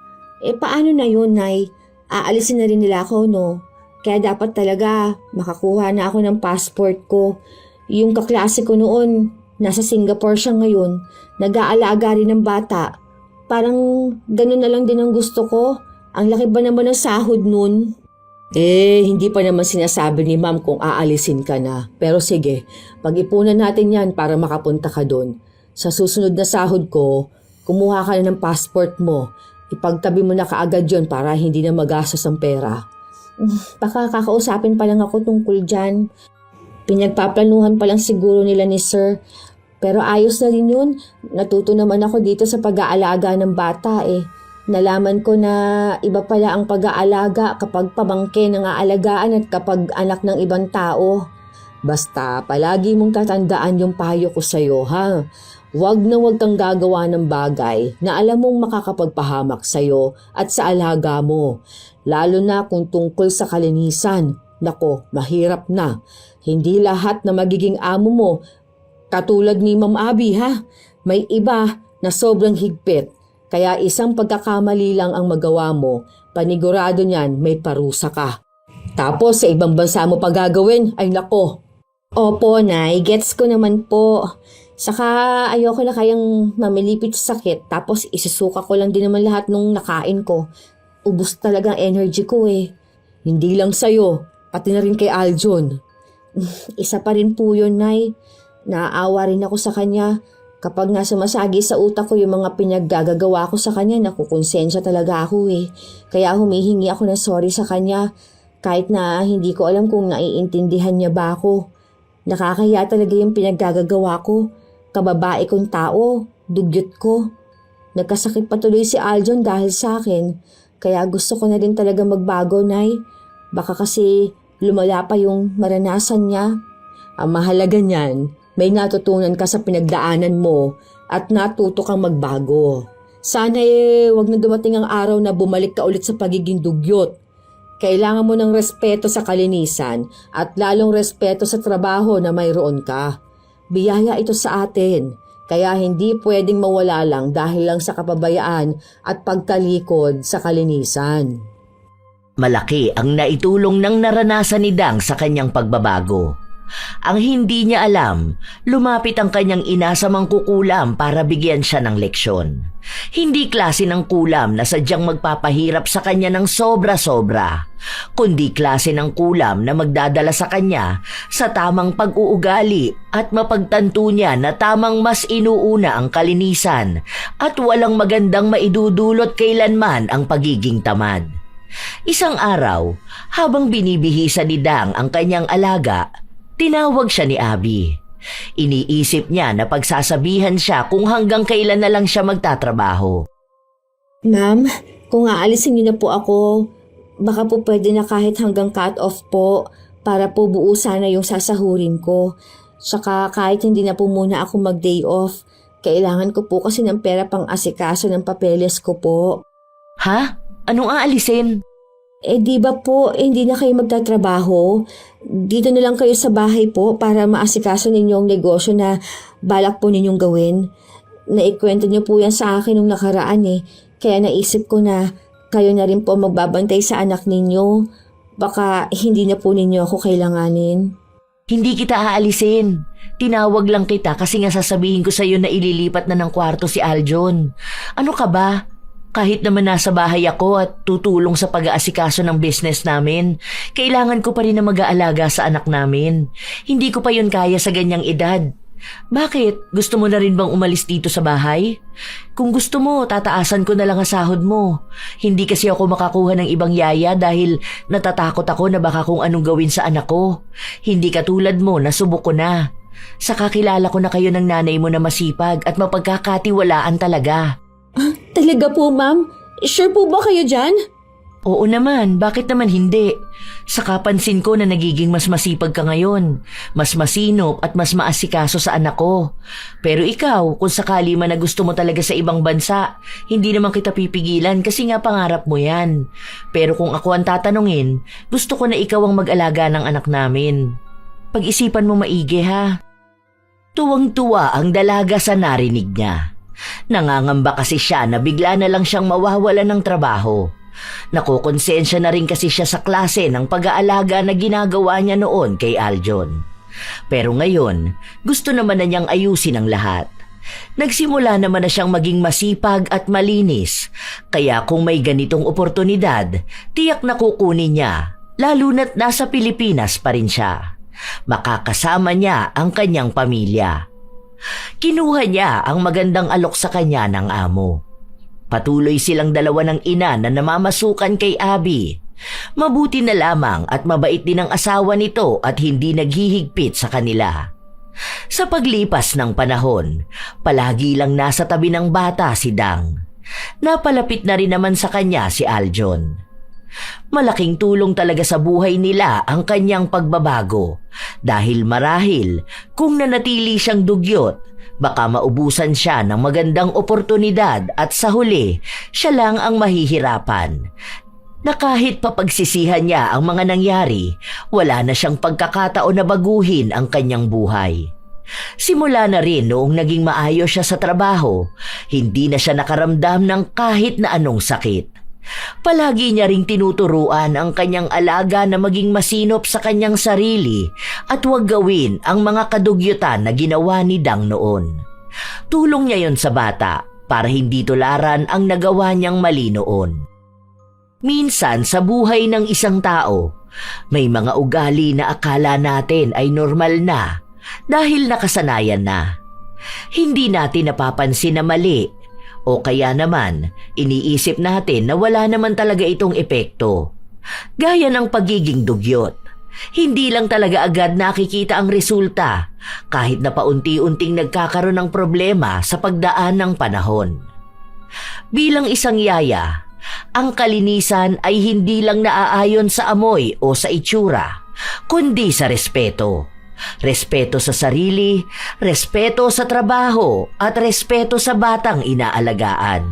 Paano na yun, Nay? Aalisin na rin nila ako, no? Kaya dapat talaga makakuha na ako ng passport ko. Yung kaklase ko noon, nasa Singapore siya ngayon. Nag-aalaga rin ng bata. Parang ganun na lang din ang gusto ko. Ang laki ba naman ng sahod nun? Hindi pa naman sinasabi ni ma'am kung aalisin ka na. Pero sige, pag-ipunan natin yan para makapunta ka doon. Sa susunod na sahod ko, kumuha ka na ng passport mo. Ipagtabi mo na kaagad yon para hindi na magastos ang pera. Baka kakausapin pa lang ako tungkol dyan. Pinagpaplanuhan pa lang siguro nila ni Sir. Pero ayos na rin yun. Natuto naman ako dito sa pag-aalaga ng bata eh. Nalaman ko na iba pala ang pag-aalaga kapag pamangkin ang aalagaan at kapag anak ng ibang tao. Basta palagi mong tatandaan yung payo ko sa'yo ha. Huwag kang gagawa ng bagay na alam mong makakapagpahamak sa'yo at sa alaga mo. Lalo na kung tungkol sa kalinisan. Nako, mahirap na. Hindi lahat na magiging amo mo katulad ni Ma'am Abby ha. May iba na sobrang higpit. Kaya isang pagkakamali lang ang magawa mo, panigurado niyan may parusa ka. Tapos sa ibang bansa mo pa gagawin, ay nako. Opo, Nay. Gets ko naman po. Saka ayoko na kayang mamilipit sa sakit tapos isusuka ko lang din naman lahat nung nakain ko. Ubus talaga ang energy ko eh. Hindi lang sa'yo, pati na rin kay Aljon. Isa pa rin po yun, Nay. Naaawa rin ako sa kanya. Kapag nasa masagi sa utak ko yung mga pinaggagawa ko sa kanya, nakukonsensya talaga ako eh. Kaya humihingi ako ng sorry sa kanya. Kahit na hindi ko alam kung naiintindihan niya ba ako. Nakakahiya talaga yung pinaggagawa ko. Kababae kong tao, dugyot ko. Nagkasakit pa tuloy si Aljon dahil sa akin. Kaya gusto ko na din talaga magbago, Nay. Baka kasi lumala pa yung maranasan niya. Ang mahalaga niyan, may natutunan ka sa pinagdaanan mo at natuto kang magbago. Sana wag na dumating ang araw na bumalik ka ulit sa pagiging dugyot. Kailangan mo ng respeto sa kalinisan at lalong respeto sa trabaho na mayroon ka. Biyaya ito sa atin, kaya hindi pwedeng mawala lang dahil lang sa kapabayaan at pagtalikod sa kalinisan. Malaki ang naitulong ng naranasan ni Dang sa kanyang pagbabago. Ang hindi niya alam, lumapit ang kanyang ina sa mangkukulam para bigyan siya ng leksyon. Hindi klase ng kulam na sadyang magpapahirap sa kanya ng sobra-sobra, kundi klase ng kulam na magdadala sa kanya sa tamang pag-uugali at mapagtanto niya na tamang mas inuuna ang kalinisan at walang magandang maidudulot kailanman ang pagiging tamad. Isang araw, habang binibihisa ni Dang ang kanyang alaga, tinawag siya ni Abby. Iniisip niya na pagsasabihan siya kung hanggang kailan na lang siya magtatrabaho. Ma'am, kung aalisin niyo na po ako, baka po pwede na kahit hanggang cut-off po para po buo sana yung sasahurin ko. Saka kahit hindi na po muna ako mag-day off, kailangan ko po kasi ng pera pang asikaso ng papeles ko po. Ha? Anong aalisin? Di ba po, hindi na kayo magtatrabaho? Dito na lang kayo sa bahay po para maasikaso ninyong negosyo na balak po ninyong gawin. Naikwento niyo po yan sa akin nung nakaraan eh. Kaya naisip ko na kayo na rin po magbabantay sa anak ninyo. Baka hindi na po ninyo ako kailanganin. Hindi kita aalisin. Tinawag lang kita kasi nga sasabihin ko sa iyo na ililipat na ng kwarto si Aljon. Ano ka ba? Kahit naman nasa bahay ako at tutulong sa pag-aasikaso ng business namin, kailangan ko pa rin na mag-aalaga sa anak namin. Hindi ko pa yun kaya sa ganyang edad. Bakit? Gusto mo na rin bang umalis dito sa bahay? Kung gusto mo, tataasan ko na lang ang sahod mo. Hindi kasi ako makakuha ng ibang yaya dahil natatakot ako na baka kung anong gawin sa anak ko. Hindi katulad mo, nasubok ko na. Saka kilala ko na kayo ng nanay mo na masipag at mapagkakatiwalaan talaga. Talaga po, ma'am? Sure po ba kayo dyan? Oo naman, bakit naman hindi? Saka pansin ko na nagiging mas masipag ka ngayon, mas masinop at mas maasikaso sa anak ko. Pero ikaw, kung sakali man na gusto mo talaga sa ibang bansa, hindi naman kita pipigilan kasi nga pangarap mo yan. Pero kung ako ang tatanungin, gusto ko na ikaw ang mag-alaga ng anak namin. Pag-isipan mo maigi ha. Tuwang-tuwa ang dalaga sa narinig niya. Nangangamba kasi siya na bigla na lang siyang mawawala ng trabaho. Nakukonsensya na rin kasi siya sa klase ng pag-aalaga na ginagawa niya noon kay Aljon. Pero ngayon, gusto naman na niyang ayusin ang lahat. Nagsimula naman na siyang maging masipag at malinis, kaya kung may ganitong oportunidad, tiyak na kukunin niya lalo na't nasa Pilipinas pa rin siya. Makakasama niya ang kanyang pamilya. Kinuha niya ang magandang alok sa kanya ng amo. Patuloy silang dalawa ng ina na namamasukan kay Abby. Mabuti na lamang at mabait din ang asawa nito at hindi naghihigpit sa kanila. Sa paglipas ng panahon, palagi lang nasa tabi ng bata si Dang. Napalapit na rin naman sa kanya si Aljon. Malaking tulong talaga sa buhay nila ang kanyang pagbabago dahil marahil kung nanatili siyang dugyot, baka maubusan siya ng magandang oportunidad at sa huli, siya lang ang mahihirapan. Na kahit papagsisihan niya ang mga nangyari, wala na siyang pagkakataon na baguhin ang kanyang buhay. Simula na rin noong naging maayos siya sa trabaho, hindi na siya nakaramdam ng kahit na anong sakit. Palagi niya ring tinuturuan ang kanyang alaga na maging masinop sa kanyang sarili at huwag gawin ang mga kadugyutan na ginawa ni Dang noon. Tulong niya yon sa bata para hindi tularan ang nagawa niyang mali noon. Minsan sa buhay ng isang tao, may mga ugali na akala natin ay normal na dahil nakasanayan na. Hindi natin napapansin na mali o kaya naman iniisip natin na wala naman talaga itong epekto. Gaya ng pagiging dugyot. Hindi lang talaga agad nakikita ang resulta kahit na paunti-unting nagkakaroon ng problema sa pagdaan ng panahon. Bilang isang yaya, ang kalinisan ay hindi lang naaayon sa amoy o sa itsura, kundi sa respeto. Respeto sa sarili, respeto sa trabaho, at respeto sa batang inaalagaan.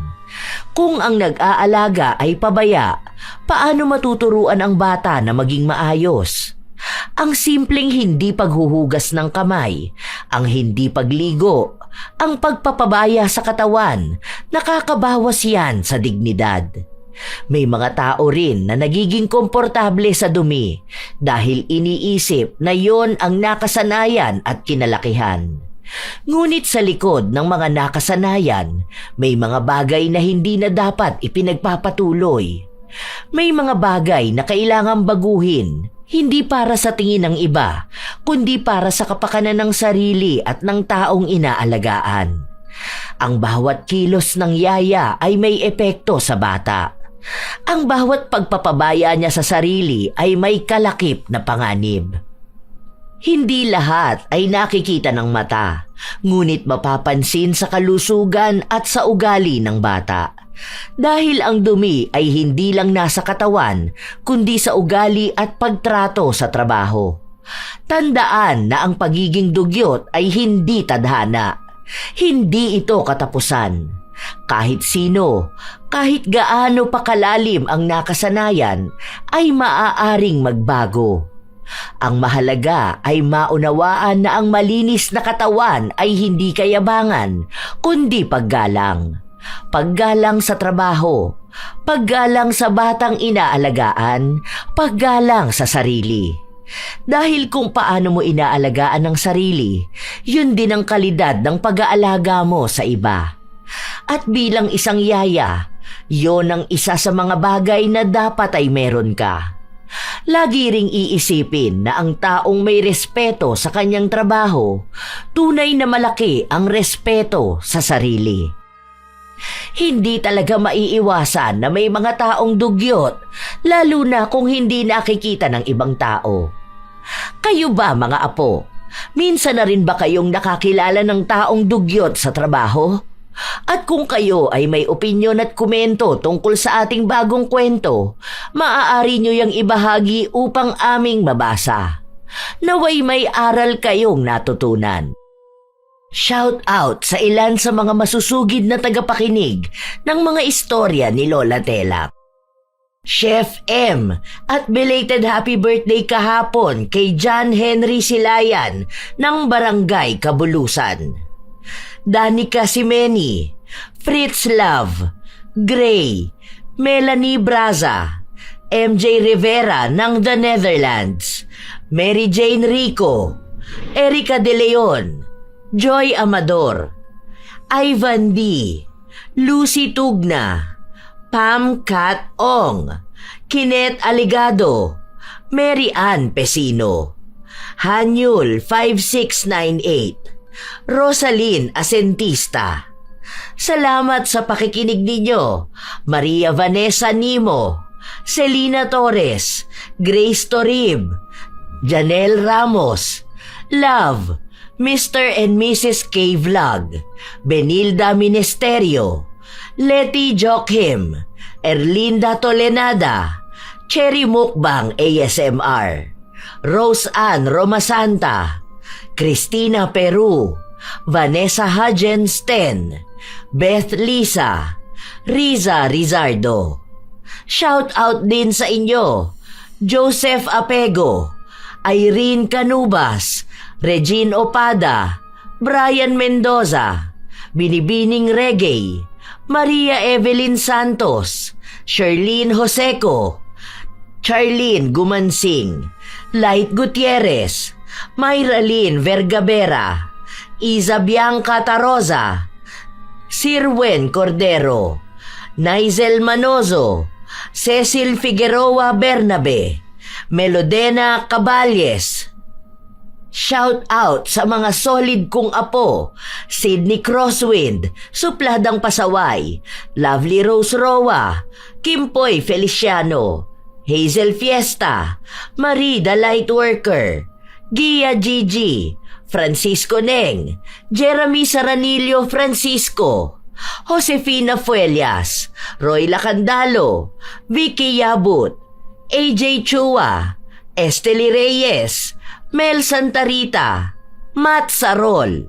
Kung ang nag-aalaga ay pabaya, paano matuturuan ang bata na maging maayos? Ang simpleng hindi paghuhugas ng kamay, ang hindi pagligo, ang pagpapabaya sa katawan, nakakabawas yan sa dignidad. May mga tao rin na nagiging komportable sa dumi dahil iniisip na yon ang nakasanayan at kinalakihan. Ngunit sa likod ng mga nakasanayan, may mga bagay na hindi na dapat ipinagpapatuloy. May mga bagay na kailangang baguhin, hindi para sa tingin ng iba, kundi para sa kapakanan ng sarili at ng taong inaalagaan. Ang bawat kilos ng yaya ay may epekto sa bata. Ang bawat pagpapabaya niya sa sarili ay may kalakip na panganib. Hindi lahat ay nakikita ng mata, ngunit mapapansin sa kalusugan at sa ugali ng bata. Dahil ang dumi ay hindi lang nasa katawan, kundi sa ugali at pagtrato sa trabaho. Tandaan na ang pagiging dugyot ay hindi tadhana. Hindi ito katapusan. Kahit sino, kahit gaano pa kalalim ang nakasanayan, ay maaaring magbago. Ang mahalaga ay maunawaan na ang malinis na katawan ay hindi kayabangan, kundi paggalang. Paggalang sa trabaho, paggalang sa batang inaalagaan, paggalang sa sarili. Dahil kung paano mo inaalagaan ang sarili, yun din ang kalidad ng pag-aalaga mo sa iba. At bilang isang yaya, yon ang isa sa mga bagay na dapat ay meron ka. Lagi ring iisipin na ang taong may respeto sa kanyang trabaho, tunay na malaki ang respeto sa sarili. Hindi talaga maiiwasan na may mga taong dugyot, lalo na kung hindi nakikita ng ibang tao. Kayo ba mga apo, minsan na rin ba kayong nakakilala ng taong dugyot sa trabaho? At kung kayo ay may opinyon at komento tungkol sa ating bagong kwento, maaari nyo yang ibahagi upang aming mabasa. Naway may aral kayong natutunan. Shout out sa ilan sa mga masusugid na tagapakinig ng mga istorya ni Lola Telap. Chef M at belated happy birthday kahapon kay John Henry Silayan ng Barangay Kabulusan. Danica Simeni, Fritz Love, Gray, Melanie Braza, MJ Rivera ng The Netherlands, Mary Jane Rico, Erica De Leon, Joy Amador, Ivan D, Lucy Tugna, Pam Kat Ong, Kinet Aligado, Mary Ann Pesino, Hanyul 5698, Rosalyn Asentista. Salamat sa pakikinig ninyo, Maria Vanessa Nimo, Selina Torres, Grace Torib, Janelle Ramos, Love, Mr. and Mrs. K. Vlog, Benilda Ministerio, Letty Joachim, Erlinda Tolenada, Cherry Mukbang ASMR, Rose Ann Romasanta, Christina Peru, Vanessa Hagensten, Beth Lisa, Riza Rizardo. Shout out din sa inyo, Joseph Apego, Irene Canubas, Regine Opada, Brian Mendoza, Binibining Reggae, Maria Evelyn Santos, Sherlyn Joseco, Charlene Gumansing, Light Gutierrez, Myralyn Vergabera, Isa Bianca Taroza, Sirwen Cordero, Nigel Manozo, Cecil Figueroa Bernabe, Melodena Caballes. Shout out sa mga solid kong apo, Sydney Crosswind, Supladang Pasaway, Lovely Rose Roa, Kimpoy Feliciano, Hazel Fiesta, Marie the Lightworker, Gia Gigi, Francisco Neng, Jeremy Saranillo Francisco, Josefina Fuelias, Roy Lacandalo, Vicky Yabut, AJ Chua, Estely Reyes, Mel Santarita, Matt Sarol,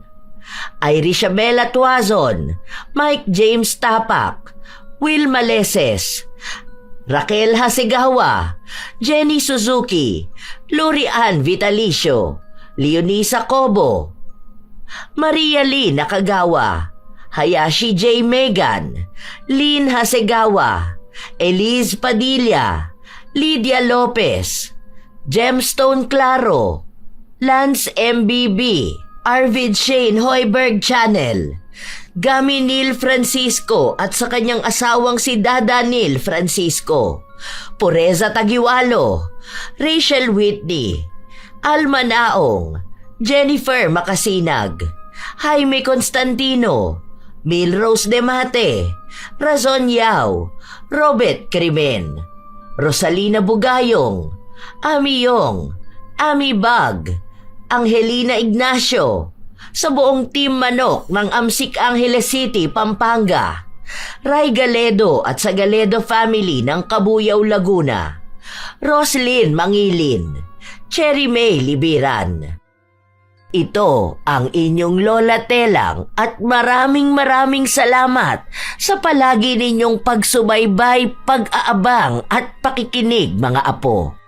Irisabela Tuazon, Mike James Tapak, Will Maleses, Raquel Hasegawa, Jenny Suzuki, Lurian Vitalicio, Leonisa Cobo, Maria Lee Nakagawa, Hayashi J. Megan, Lynn Hasegawa, Elise Padilla, Lydia Lopez, Gemstone Claro, Lance MBB, Arvid Shane Hoiberg Channel, Gami Neil Francisco at sa kanyang asawang si Dada Neil Francisco, Pureza Tagiwalo, Rachel Whitney, Alma Naong, Jennifer Makasinag, Jaime Constantino, Milrose Demate, Razon Yao, Robert Crimen, Rosalina Bugayong, Ami Yong, Ami Bag, Angelina Ignacio, sa buong Team Manok ng Amsik Angeles City, Pampanga, Ray Galedo at sa Galedo family ng Kabuyaw, Laguna, Roslyn Mangilin, Cherry May Libiran. Ito ang inyong Lola Telang at maraming salamat sa palagi ninyong pagsubaybay, pag-aabang at pakikinig mga apo.